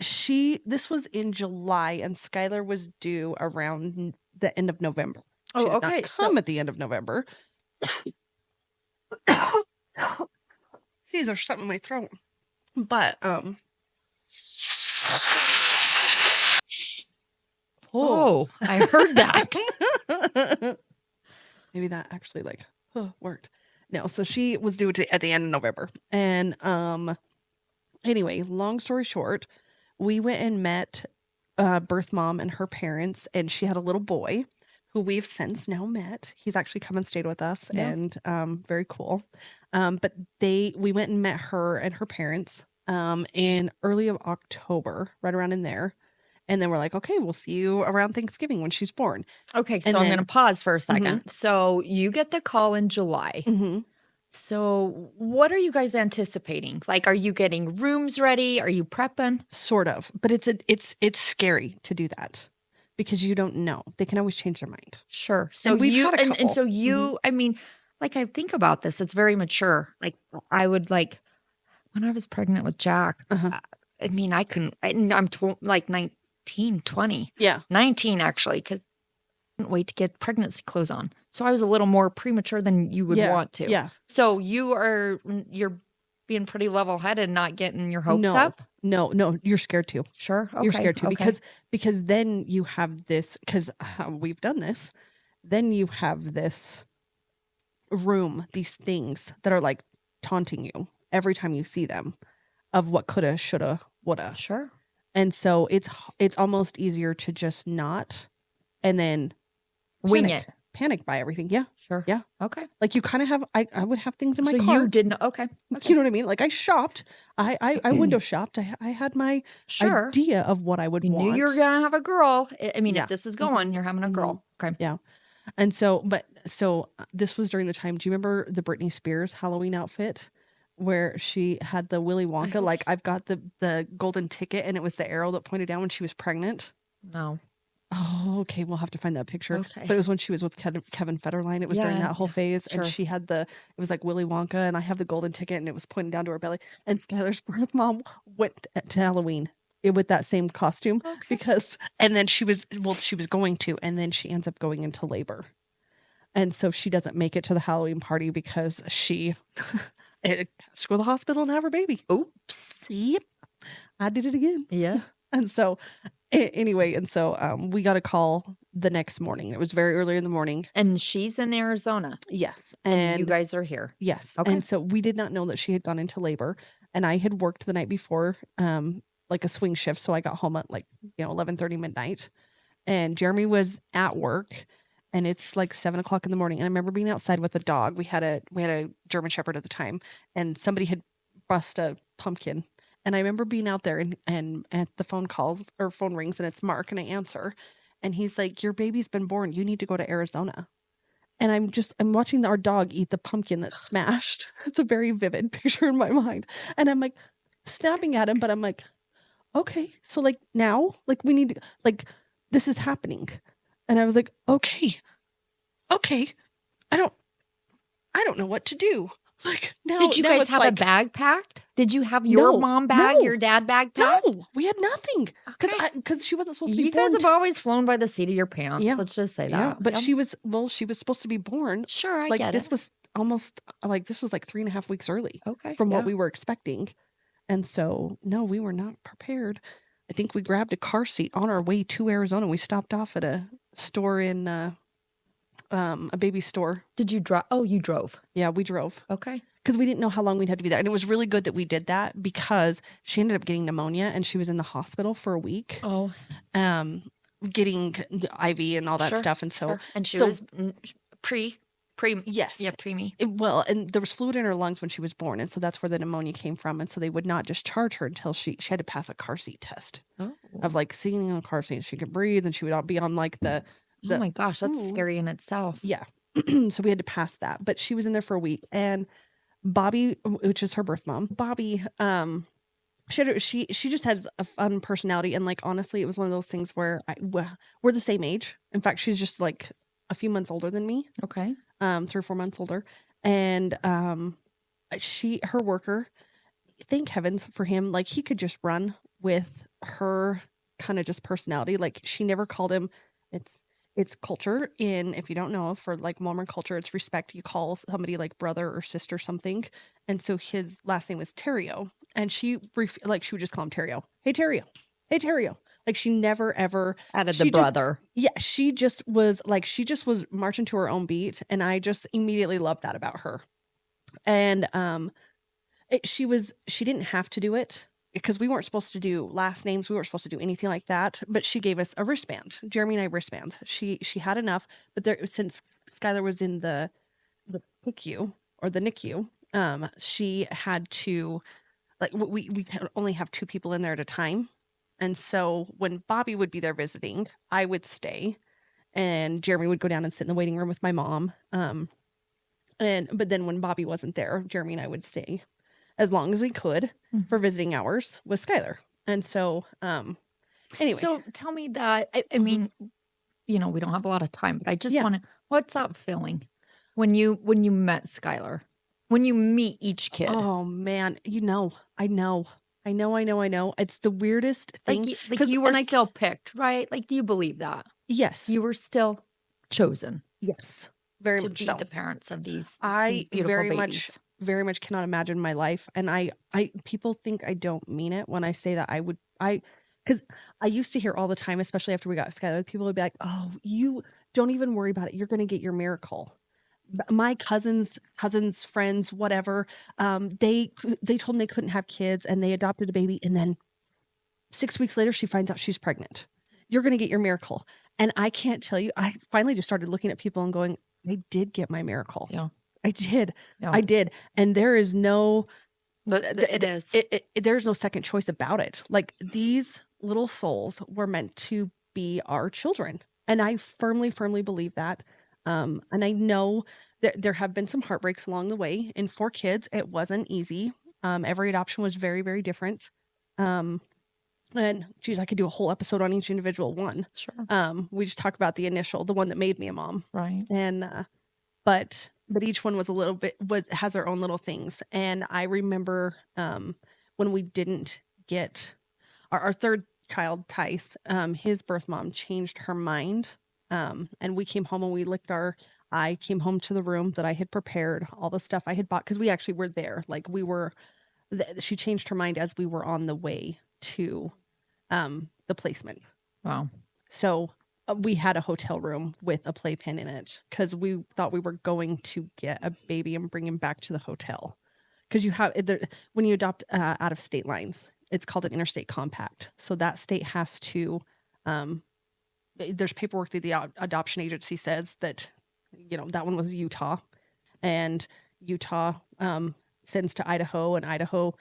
this was in July, and Skylar was due around the end of November. She Oh, did not okay, come at the end of November. Geez, there's something in my throat. But Oh, I heard that. maybe that actually worked. No, so she was due at the end of November. And anyway, long story short, we went and met birth mom and her parents, and she had a little boy who we've since now met. He's actually come and stayed with us, Yeah. and very cool. But we went and met her and her parents, in early of October, right around in there. And then we're like, okay, we'll see you around Thanksgiving when she's born. Okay, so And I'm then- going to pause for a 2nd. So you get the call in July. Mm-hmm. So what are you guys anticipating? Like, are you getting rooms ready? Are you prepping? Sort of, but it's scary to do that because you don't know. They can always change their mind. Sure. So And we've you had a and couple. so you, I mean, like I think about this, it's very mature. Like I would like when I was pregnant with Jack. I mean, I couldn't. I'm like 19, 20, Yeah. 19 actually, because I couldn't wait to get pregnancy clothes on. So I was a little more premature than you would want to. Yeah. So you're being pretty level headed, not getting your hopes No. up. No, you're scared too. Sure. Okay. You're scared too okay. because then you have this because we've done this. Then you have this room, these things that are like taunting you every time you see them of what coulda, shoulda, woulda. Sure. And so it's almost easier to just not and then Wing it. Panic by everything. Yeah. Sure. Yeah. Okay. Like you kind of have I would have things in my So car. you didn't. Okay. You know what I mean? Like I shopped. I window shopped. I had my Sure. idea of what I would You want. knew you were gonna have a girl. I mean, Yeah. if this is going, you're having a girl. Okay. Yeah. And so, this was during the time. Do you remember the Britney Spears Halloween outfit where she had the Willy Wonka? Like I've got the golden ticket, and it was the arrow that pointed down when she was pregnant. No. Oh, okay. We'll have to find that picture. Okay. But it was when she was with Kevin Federline. It was during Yeah, that whole phase, sure. and she had it was like Willy Wonka, and I have the golden ticket, and it was pointing down to her belly. And Skylar's birth mom went to Halloween with that same costume and then she was going to, and then she ends up going into labor. And so she doesn't make it to the Halloween party because she has to go to the hospital and have her baby. Oops. Yep. I did it again. Yeah. And so anyway, we got a call the next morning. It was very early in the morning. And she's in Arizona. Yes. And you guys are here. Yes. Okay. And so we did not know that she had gone into labor. And I had worked the night before, like a swing shift. So I got home at 11:30 midnight. And Jeremy was at work. And it's like 7:00 in the morning. And I remember being outside with a dog. We had a German Shepherd at the time. And somebody had bust a pumpkin. And I remember being out there and at the phone rings and it's Mark and I answer. And he's like, your baby's been born. You need to go to Arizona. And I'm watching our dog eat the pumpkin that's smashed. It's a very vivid picture in my mind. And I'm like snapping at him, but I'm like, okay, so like now, like we need to, like this is happening. And I was like, okay, I don't know what to do. Like now, Did you now guys it's have like, a bag packed? Did you have your No, mom bag, no, your dad bag packed? No, we had nothing because she wasn't supposed to be You born. guys have always flown by the seat of your pants. Yeah. Let's just say that. Yeah, but Yep. she was supposed to be born. Sure, I Like get this it. was almost like 3.5 weeks early Okay. from yeah. what we were expecting, and so no, we were not prepared. I think we grabbed a car seat on our way to Arizona. We stopped off at a store in a baby store. Did you drive? Oh, you drove. Yeah, we drove Okay. because we didn't know how long we'd have to be there, and it was really good that we did that because she ended up getting pneumonia and she was in the hospital for a week. Oh, Getting the IV and all that Sure, stuff. And so, sure. And she so- was pre. yes. Yeah, preemie. And there was fluid in her lungs when she was born. And so that's where the pneumonia came from. And so they would not discharge her until she had to pass a car seat test Oh. of like sitting in a car seat. She could breathe and she would all be on like the Oh my gosh, that's Ooh. scary in itself. yeah. So we had to pass that. But she was in there for a week. And Bobby, which is her birth mom, Bobby, she just has a fun personality. And like, honestly, it was one of those things where we're the same age. In fact, she's just like a few months older than me. Okay. 3 or 4 months older. And her worker, thank heavens for him, like he could just run with her kind of just personality. Like she never called him, it's culture if you don't know, for like Mormon culture, it's respect. You call somebody like brother or sister something. And so his last name was Terrio. And she would just call him Terrio. Hey, Terrio. Hey, Terrio. Like she never ever Added she the just- brother. Yeah, she just was marching to her own beat, and I just immediately loved that about her. And she didn't have to do it because we weren't supposed to do last names, we weren't supposed to do anything like that. But she gave us a wristband. Jeremy and I wristbands. She had enough, but since Skylar was in the PICU or the NICU, she had to like we can only have 2 people in there at a time. And so when Bobby would be there visiting, I would stay, and Jeremy would go down and sit in the waiting room with my mom. But then when Bobby wasn't there, Jeremy and I would stay as long as we could for visiting hours with Skylar. And so, anyway. So tell me that. I mean, we don't have a lot of time, but I just Yeah. want to. What's that feeling when you met Skylar? When you meet each kid, Oh man, I know. It's the weirdest thing. like you were and I still picked, right? Like, do you believe that yes, you were still chosen yes, very to much be so. the parents of these I beautiful very babies? very much cannot imagine my life, and I people think I don't mean it when I say that because I used to hear all the time, especially after we got Skylar, people would be like, "Oh, you don't even worry about it. You're going to get your miracle." My cousins, friends, whatever, they told them they couldn't have kids, and they adopted a baby, and then 6 weeks later, she finds out she's pregnant. You're going to get your miracle, and I can't tell you. I finally just started looking at people and going, "I did get my miracle. Yeah, I did, yeah. I did," and there is no. It is. There's no second choice about it. Like, these little souls were meant to be our children, and I firmly believe that. And I know that there have been some heartbreaks along the way. In 4 kids, it wasn't easy. Every adoption was very, very different. And geez, I could do a whole episode on each individual one. Sure. We just talk about the one that made me a mom. Right. And but each one was a little bit has their own little things. And I remember when we didn't get our 3rd child, Tice, his birth mom changed her mind. And we came home and I came home to the room that I had prepared, all the stuff I had bought, because we actually were there. Like, she changed her mind as we were on the way to the placement. Wow. So we had a hotel room with a playpen in it because we thought we were going to get a baby and bring him back to the hotel. Because when you adopt out of state lines, it's called an interstate compact. So that state has to, there's paperwork that the adoption agency says that, that one was Utah, and Utah sends to Idaho, and Idaho,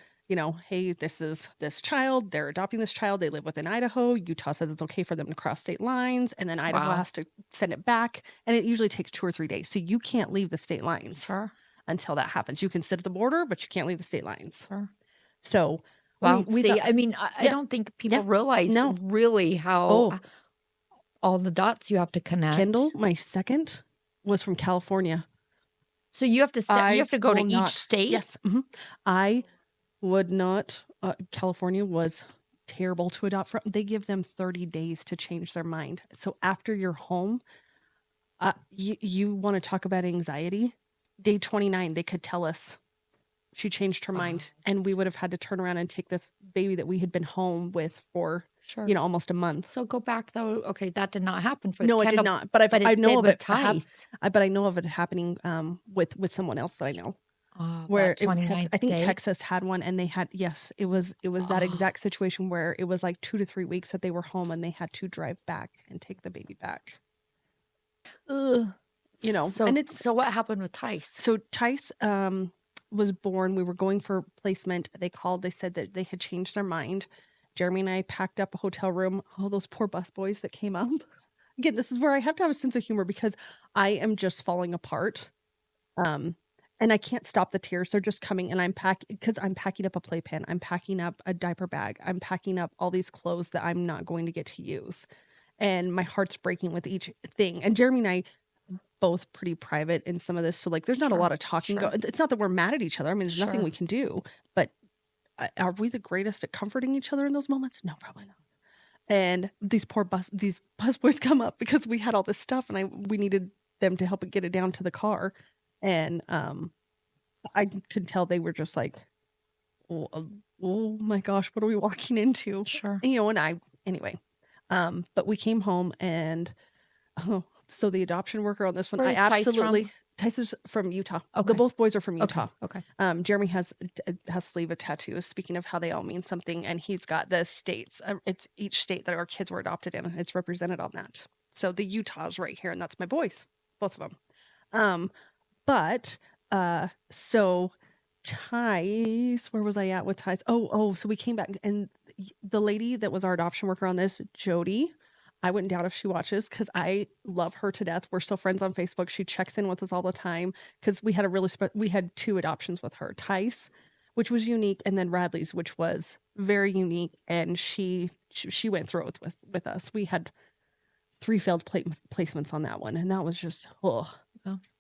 hey, this is this child. They're adopting this child. They live within Idaho. Utah says it's okay for them to cross state lines, and then Idaho Wow. has to send it back, and it usually takes 2 or 3 days. So you can't leave the state lines Sure. until that happens. You can sit at the border, but you can't leave the state lines. Sure. So Wow. we See, thought, I mean, I Yeah. don't think people Yeah. realize No. really how Oh. all the dots you have to connect. Kendall, my second, was from California. So you have to you have to go to will each not- state. Yes. I would not. California was terrible to adopt from. They give them 30 days to change their mind. So after you're home, you want to talk about anxiety. Day 29, they could tell us she changed her mind, and we would have had to turn around and take this baby that we had been home with for Sure. almost a month. So go back though. Okay, that did not happen for No, it did Kendall, not. But but I it know did of with it. Tice. But I know of it happening with someone else that I know. Oh, Where that it was 29th I think day? Texas had one, and they had it was that exact situation where it was like 2 to 3 weeks that they were home, and they had to drive back and take the baby back. Ugh. So, and it's so what happened with Tice? so Tice was born. We were going for placement. They called. They said that they had changed their mind. Jeremy and I packed up a hotel room. Oh, those poor busboys that came up. Again, this is where I have to have a sense of humor because I am just falling apart. And I can't stop the tears. They're just coming, and I'm packing up a playpen. I'm packing up a diaper bag. I'm packing up all these clothes that I'm not going to get to use. And my heart's breaking with each thing. And Jeremy and I both pretty private in some of this. So like, there's not a lot of talking. Sure. It's not that we're mad at each other. I mean, there's nothing Sure. we can do, but are we the greatest at comforting each other in those moments? No, probably not. And these busboys come up because we had all this stuff, and we needed them to help get it down to the car. And I could tell they were just like, oh my gosh, what are we walking into? Sure. And anyway, but we came home, and so the adoption worker on this one, Where is Tice from? Tice is from Utah. Okay. Both boys are from Utah. Okay. Jeremy has sleeve of tattoos. Speaking of how they all mean something, and he's got the states. It's each state that our kids were adopted in. It's represented on that. So the Utah's right here, and that's my boys, both of them. But so Tice, where was I at with Tice? So we came back, and the lady that was our adoption worker on this, Jody, I wouldn't doubt if she watches, because I love her to death. We're still friends on Facebook. She checks in with us all the time, because we had we had 2 adoptions with her. Tice, which was unique, and then Radley's, which was very unique, and she went through it with us. We had 3 failed placements on that one, and that was just, oh.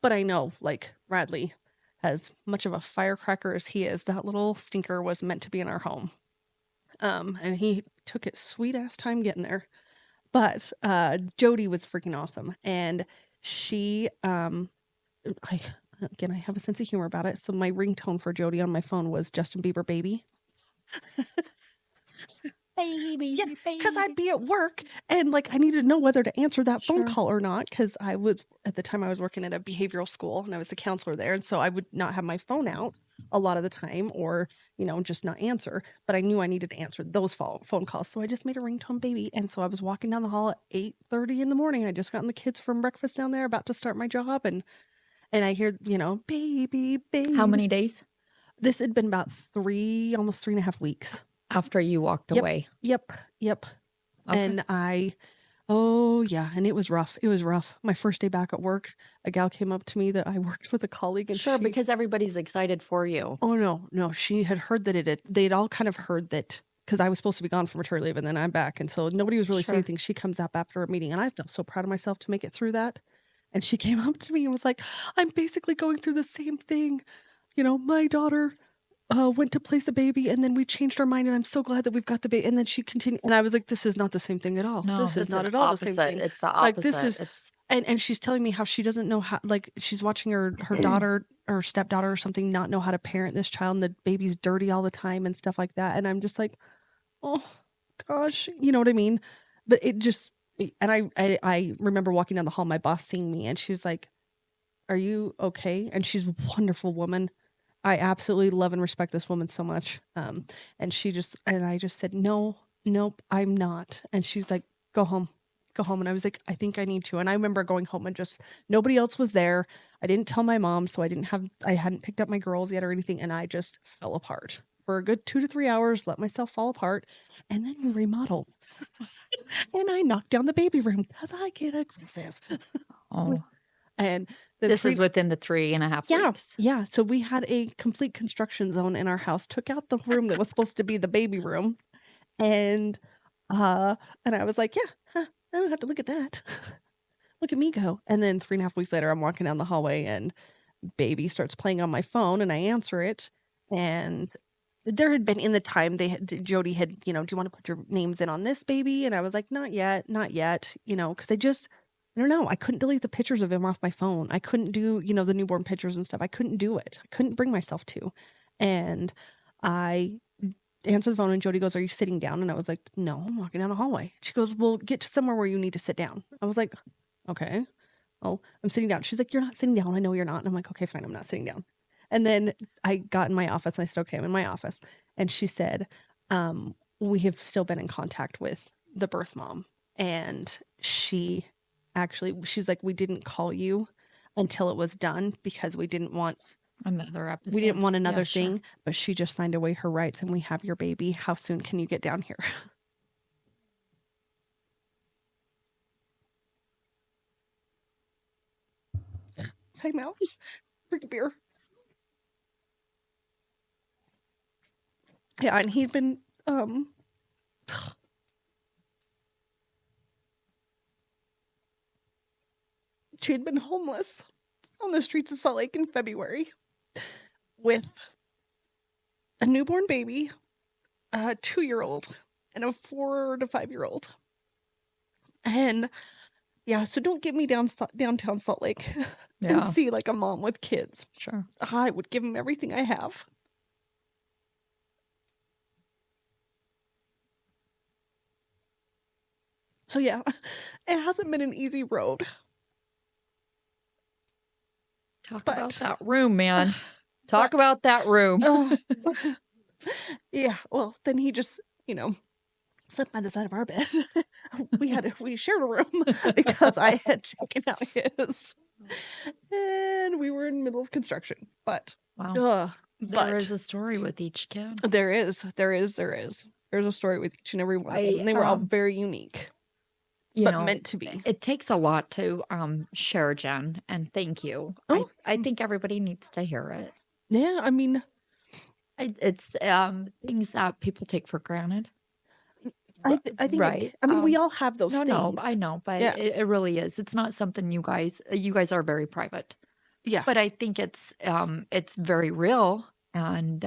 But I know, like, Radley, as much of a firecracker as he is, that little stinker was meant to be in our home. And he took it sweet ass time getting there. But Jody was freaking awesome. And she, I have a sense of humor about it. So my ringtone for Jody on my phone was Justin Bieber Baby. Baby, Yeah, because I'd be at work and like I needed to know whether to answer that phone call or not, because I was, at the time I was working at a behavioral school and I was the counselor there, and so I would not have my phone out a lot of the time, or just not answer, but I knew I needed to answer those phone calls, so I just made a ringtone Baby. And so I was walking down the hall at 8:30 in the morning. I just gotten the kids from breakfast down there, about to start my job, and I hear baby. How many days This had been about almost 3.5 weeks after you walked away? Yep. Okay. And and it was rough. It was rough. My first day back at work, a gal came up to me that I worked with, a colleague. And because everybody's excited for you. Oh, no. She had heard that they'd all kind of heard that, because I was supposed to be gone for maternity leave and then I'm back. And so nobody was really saying things. She comes up after a meeting and I felt so proud of myself to make it through that. And she came up to me and was like, I'm basically going through the same thing. My daughter went to place a baby and then we changed our mind and I'm so glad that we've got the baby. And then she continued, and I was like, this is not the same thing at all. No, this is not at all the same thing. It's the opposite. Like this is, and she's telling me how she doesn't know how, like she's watching her daughter or stepdaughter or something not know how to parent this child, and the baby's dirty all the time and stuff like that. And I'm just like, oh gosh, you know what I mean? But it just, and I remember walking down the hall, my boss seeing me and she was like, are you okay? And she's a wonderful woman. I absolutely love and respect this woman so much. And I just said, nope, I'm not. And she's like, go home. And I was like, I think I need to. And I remember going home and just, nobody else was there. I didn't tell my mom. So I hadn't picked up my girls yet or anything. And I just fell apart for a good 2 to 3 hours, let myself fall apart. And then we remodeled. And I knocked down the baby room because I get aggressive. Oh. And this is within the 3.5 weeks. Yeah. So we had a complete construction zone in our house, took out the room that was supposed to be the baby room. And I was like, I don't have to look at that. Look at me go. And then 3.5 weeks later, I'm walking down the hallway and baby starts playing on my phone and I answer it. And there had been, in the time Jody had, do you want to put your names in on this baby? And I was like, not yet, because I don't know. I couldn't delete the pictures of him off my phone. I couldn't do, the newborn pictures and stuff. I couldn't do it. I couldn't bring myself to. And I answered the phone and Jody goes, are you sitting down? And I was like, no, I'm walking down the hallway. She goes, well, get to somewhere where you need to sit down. I was like, okay. Oh, I'm sitting down. She's like, you're not sitting down. I know you're not. And I'm like, okay, fine. I'm not sitting down. And then I got in my office and I said, okay, I'm in my office. And she said, we have still been in contact with the birth mom. And she's like, we didn't call you until it was done because we didn't want another episode. We didn't want another thing, but she just signed away her rights and we have your baby. How soon can you get down here? Time out. Drink a beer. Yeah, and he'd been she'd been homeless on the streets of Salt Lake in February with a newborn baby, a 2-year-old, and a 4 to 5-year-old. And yeah, so don't get me downtown Salt Lake and see like a mom with kids. Sure. I would give him everything I have. So yeah, it hasn't been an easy road. Talk about that room, man. Talk about that room. Yeah, well, then he just, slept by the side of our bed. We shared a room because I had taken out his. And we were in the middle of construction. But wow. There is But a story with each kid. there's a story with each and every one of them. And they were all very unique, You but know, meant to be. it takes a lot to share, Jen, and thank you. Oh, I think everybody needs to hear it. yeah. I mean, It's things that people take for granted. I think Right. I mean, we all have those things. No, I know, but Yeah. it really is. It's not something you guys are very private. Yeah. But I think it's very real, and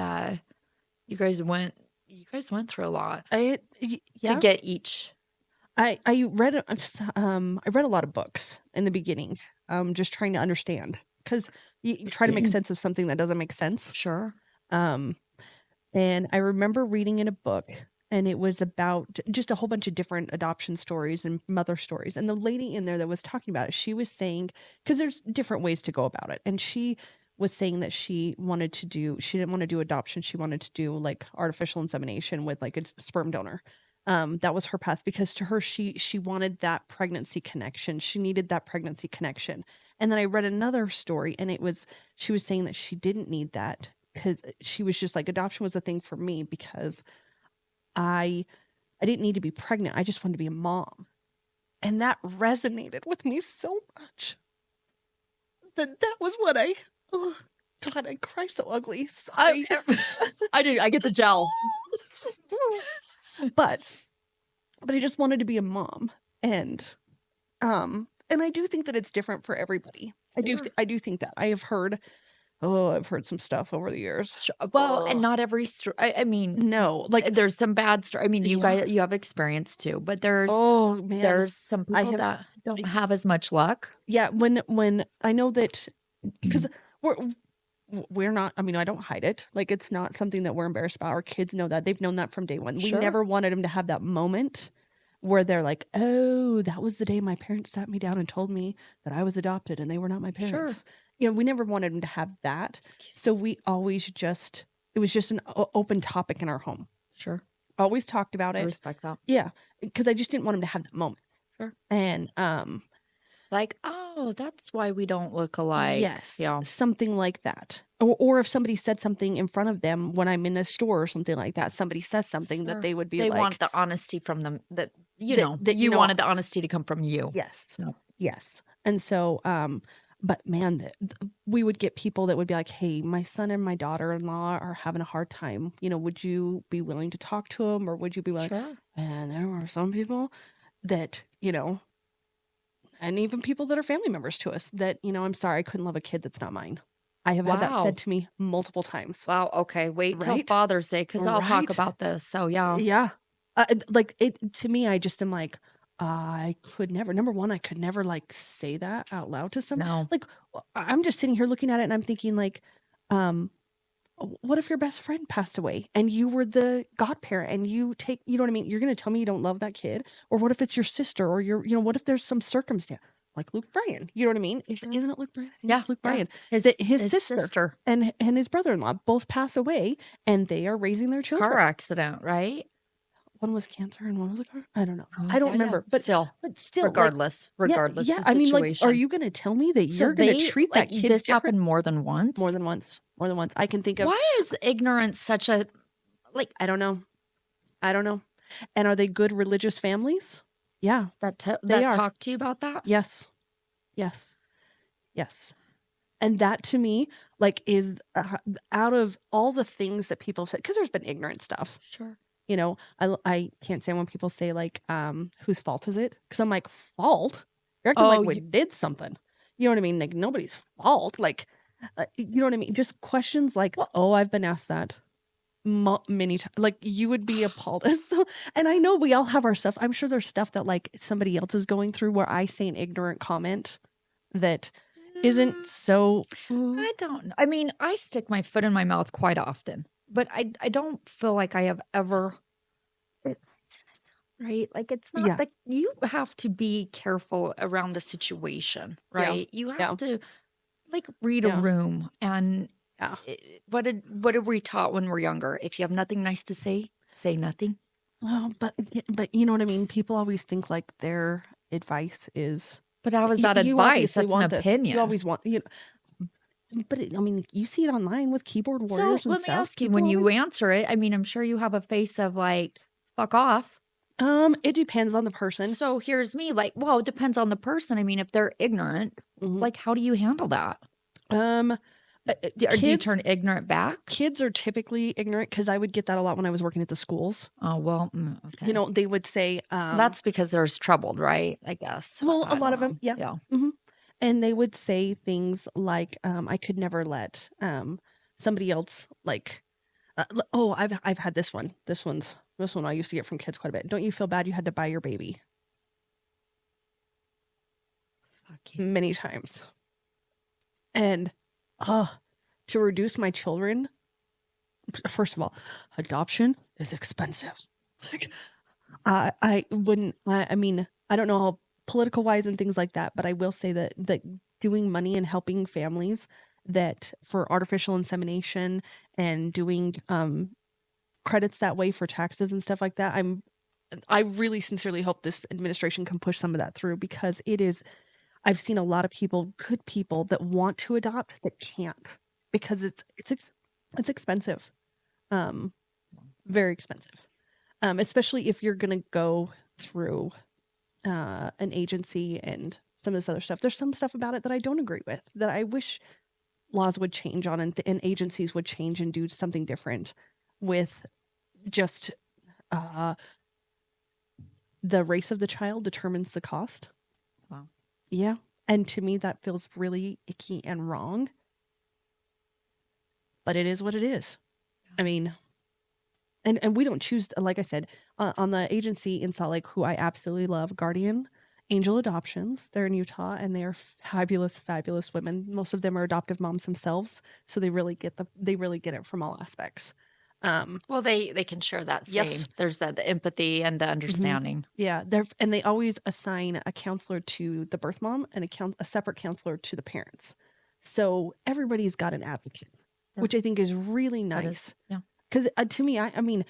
you guys went through a lot to Yeah. get each. I read a lot of books in the beginning, just trying to understand, because you try to make sense of something that doesn't make sense. Sure. And I remember reading in a book, and it was about just a whole bunch of different adoption stories and mother stories. And the lady in there that was talking about it, she was saying, because there's different ways to go about it, and she was saying that she didn't want to do adoption. She wanted to do like artificial insemination with like a sperm donor. That was her path, because to her, she wanted that pregnancy connection. She needed that pregnancy connection. And then I read another story, and she was saying that she didn't need that, because she was just like, adoption was a thing for me because I didn't need to be pregnant. I just wanted to be a mom. And that resonated with me so much that was what oh God, I cry so ugly. Sorry. I do. I get the gel. but I just wanted to be a mom, and I do think that it's different for everybody. Sure. I do think that I've heard some stuff over the years. Well, and not every story. I mean, No, like there's some bad story. I mean, you Yeah. guys, you have experience too, but there's man, there's some people that don't have as much luck. yeah. When I know that, because we're not. I mean, I don't hide it. Like, it's not something that we're embarrassed about. Our kids know that. They've known that from day one. Sure. We never wanted them to have that moment where they're like, "Oh, that was the day my parents sat me down and told me that I was adopted and they were not my parents." You know, we never wanted them to have that. So we always it was just an open topic in our home. Sure. Always talked about I it. respect that. Yeah, because I just didn't want them to have that moment. Sure. And Like, oh, that's why we don't look alike. yes, Yeah. something like that. Or if somebody said something in front of them when I'm in a store or something like that, somebody says something that they would be They like, want the honesty from them that That you wanted the honesty to come from you. yes, No. yes. And so, but man, we would get people that would be like, "Hey, my son and my daughter-in-law are having a hard time. You know, would you be willing to talk to them, or would you be willing?" Sure. And there were some people that, and even people that are family members to us that, I'm sorry, I couldn't love a kid that's not mine. I have had that Wow. said to me multiple times. Wow. Okay. Wait till Right? Father's Day because I'll talk Right? about this. So yeah. Yeah. Like it to me, I just am like, I could never. Number one, I could never like say that out loud to someone. No. Like, I'm just sitting here looking at it and I'm thinking like, what if your best friend passed away and you were the godparent and you know what I mean? You're going to tell me you don't love that kid? Or what if it's your sister, or what if there's some circumstance like Luke Bryan? You know what I mean? Isn't it Luke Bryan? I think it's Luke Bryan. His sister and his brother-in-law both pass away, and they are raising their children. Car accident, right? One was cancer and one was a car. I don't know. I don't remember. But still, regardless. regardless. Yeah. The I mean, like, situation. are you going to tell me that you're going to treat that kid this different? happened more than once? More than once. I can think of. Why is ignorance such a I don't know. And are they good religious families? Yeah. that They are. talk to you about that? Yes. And that to me, like, is out of all the things that people have said, because there's been ignorant stuff. Sure. I can't stand when people say like, whose fault is it? Because I'm like, fault? You're acting like we did something. You know what I mean? Like, nobody's fault. Like, you know what I mean? Just questions like, I've been asked that many times. Like, you would be appalled. So, and I know we all have our stuff. I'm sure there's stuff that like somebody else is going through where I say an ignorant comment that isn't so. I don't know. I mean, I stick my foot in my mouth quite often, but I don't feel like I have ever. Right? Like, it's not like you have to be careful around the situation, right? You have to like read a room, and what did we taught when we're younger? If you have nothing nice to say nothing. Well, but you know what I mean? People always think like their advice is. But how is that You advice? obviously That's an want this. opinion. You always want But I mean, you see it online with keyboard So warriors and let me stuff. ask you, People when you always- answer it, I mean, I'm sure you have a face of like, fuck off. It depends on the person. So here's me like, well, it depends on the person. I mean, if they're ignorant, Mhm. like, how do you handle that? Do you turn ignorant back? Kids are typically ignorant because I would get that a lot when I was working at the schools. Oh, well, okay. You know, they would say, That's because there's troubled, right? I guess. well, I a lot don't of them, know. yeah. Yeah. hmm And they would say things like, I could never let somebody else like, oh, I've had this one. This one I used to get from kids quite a bit. Don't you feel bad you had to buy your baby? Fuck you. Many times. And to reduce my children, first of all, adoption is expensive. Like, I wouldn't, I mean, I don't know how political wise and things like that, but I will say that doing money and helping families that for artificial insemination and doing credits that way for taxes and stuff like that, I really sincerely hope this administration can push some of that through, because it is, I've seen a lot of people, good people, that want to adopt that can't because it's expensive, very expensive, especially if you're gonna go through an agency and some of this other stuff. There's some stuff about it that I don't agree with, that I wish laws would change on, and agencies would change and do something different with just the race of the child determines the cost. Wow. Yeah. And to me, that feels really icky and wrong. But it is what it is. I mean, and we don't choose, like I said, on the agency in Salt Lake, who I absolutely love, Guardian Angel Adoptions. They're in Utah, and they are fabulous, fabulous women. Most of them are adoptive moms themselves, so they really get it from all aspects. Well, they can share that same. Yes. There's the empathy and the understanding. Yeah, they always assign a counselor to the birth mom and a separate counselor to the parents. So everybody's got an advocate, which I think is really nice. Yeah. Because to me, I mean,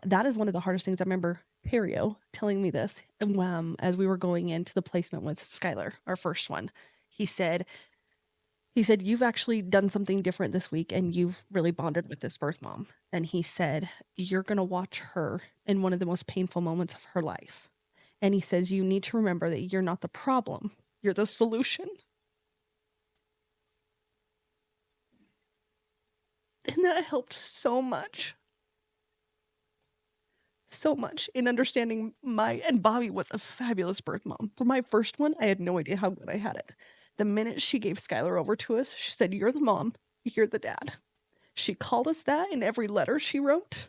that is one of the hardest things. I remember Terrio telling me this as we were going into the placement with Skylar, our first one. He said, you've actually done something different this week, and you've really bonded with this birth mom. And he said, you're going to watch her in one of the most painful moments of her life. And he says, you need to remember that you're not the problem. You're the solution. And that helped so much. So much in understanding and Bobby was a fabulous birth mom. For my first one, I had no idea how good I had it. The minute she gave Skylar over to us, she said, you're the mom, you're the dad. She called us that in every letter she wrote.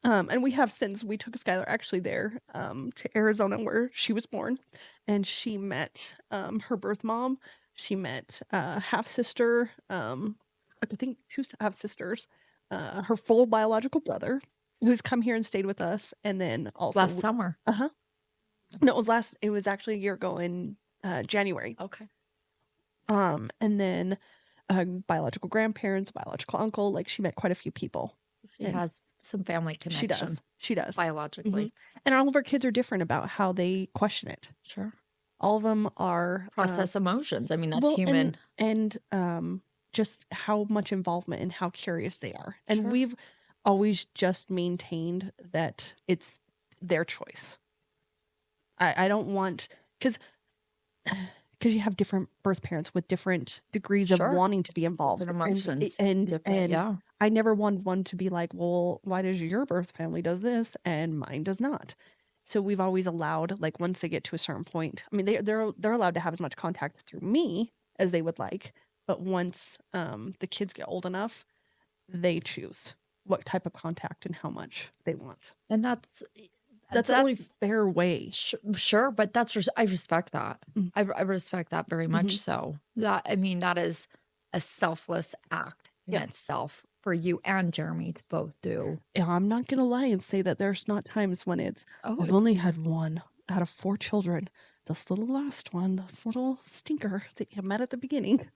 And we have since, we took Skylar actually there to Arizona where she was born. And she met her birth mom. She met half-sister, I think 2 half-sisters, her full biological brother, who's come here and stayed with us. And then also Last summer. No, it was actually a year ago in January. Okay. And then biological grandparents, biological uncle, like she met quite a few people. She has some family connection. She does. Biologically. And all of our kids are different about how they question it. Sure. All of them are Process emotions. I mean, that's human. And just how much involvement and how curious they are. And Sure. we've always just maintained that it's their choice. I don't want, because you have different birth parents with different degrees Sure. of wanting to be involved. Different emotions. And Yeah. I never wanted one to be like, well, why does your birth family does this and mine does not? So we've always allowed, like, once they get to a certain point, I mean, they're allowed to have as much contact through me as they would like. But once the kids get old enough, they choose what type of contact and how much they want. And that's the only fair way. Sure, but I respect that. Mm. I respect that very much. So that, I mean, that is a selfless act in itself for you and Jeremy to both do. Yeah, I'm not gonna lie and say that there's not times when I've only had one out of 4 children. This little last one, this little stinker that you met at the beginning,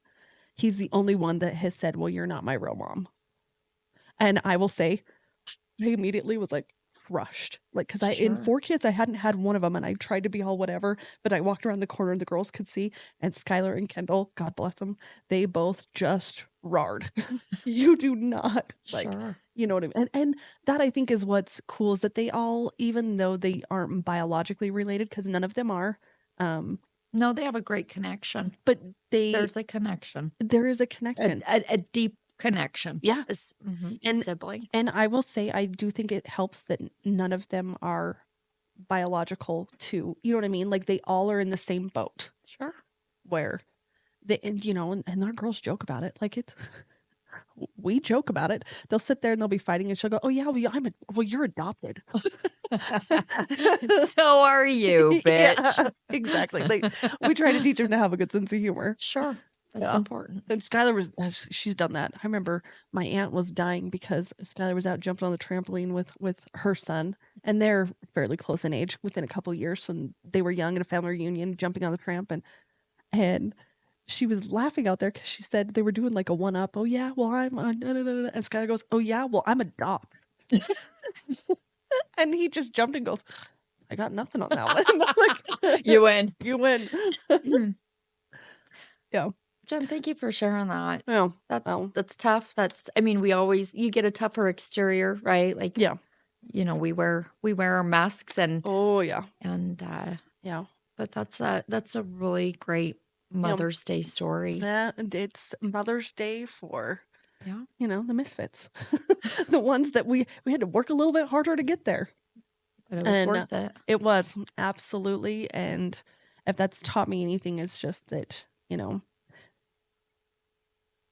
he's the only one that has said, well, you're not my real mom. And I will say, I immediately was like, crushed. Like, because in 4 Kids, I hadn't had one of them, and I tried to be all whatever, but I walked around the corner and the girls could see, and Skylar and Kendall, God bless them, they both just roared. You do not, like, you know what I mean? And that, I think, is what's cool, is that they all, even though they aren't biologically related, because none of them are, no, they have a great connection. But there's a connection. There is a connection. A deep connection. Yeah. And sibling. And I will say, I do think it helps that none of them are biological too. You know what I mean? Like, they all are in the same boat. Sure. Where they, and, you know, and our girls joke about it. Like, we joke about it. They'll sit there and they'll be fighting, and she'll go, "Oh yeah, well, you're adopted." So are you, bitch. Yeah, exactly. Like, we try to teach them to have a good sense of humor. Sure. That's important. And Skylar she's done that. I remember my aunt was dying because Skylar was out jumping on the trampoline with her son, and they're fairly close in age, within a couple of years. So they were young at a family reunion, jumping on the tramp, and she was laughing out there because she said they were doing like a 1-up. Oh yeah, well I'm and Skylar goes, "Oh yeah, well I'm adopted." And he just jumped and goes, "I got nothing on that one." Like, you win. You win. Yeah. Jen, thank you for sharing that. Yeah. That's tough. I mean, you get a tougher exterior, right? Like, yeah. You know, we wear our masks and oh yeah. And yeah. But that's a really great Mother's Day story. It's Mother's Day for yeah, you know, the misfits. The ones that we had to work a little bit harder to get there. But it was worth it. It was, absolutely. And if that's taught me anything, it's just that, you know,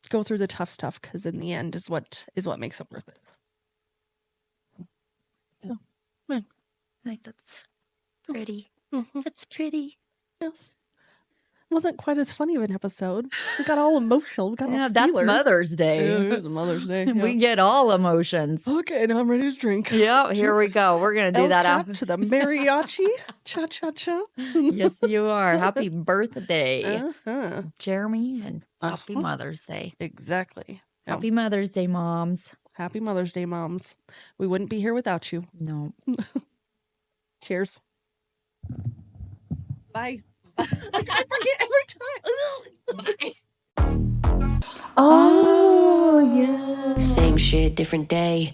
go through the tough stuff, because in the end is what makes it worth it. So, yeah. I think that's pretty. Mm-hmm. That's pretty. Yes. Wasn't quite as funny of an episode. We got all emotional. We got all that's feelers. Mother's Day. Yeah, it is Mother's Day. Yeah. We get all emotions. Okay, now I'm ready to drink. Yeah, here we go. We're gonna do that after to the mariachi. Cha cha cha. Yes, you are. Happy birthday, uh-huh. Jeremy, and happy Mother's Day. Exactly. Happy Mother's Day, moms. Happy Mother's Day, moms. We wouldn't be here without you. No. Cheers. Bye. I forget every time. Oh, yeah. Same shit, different day.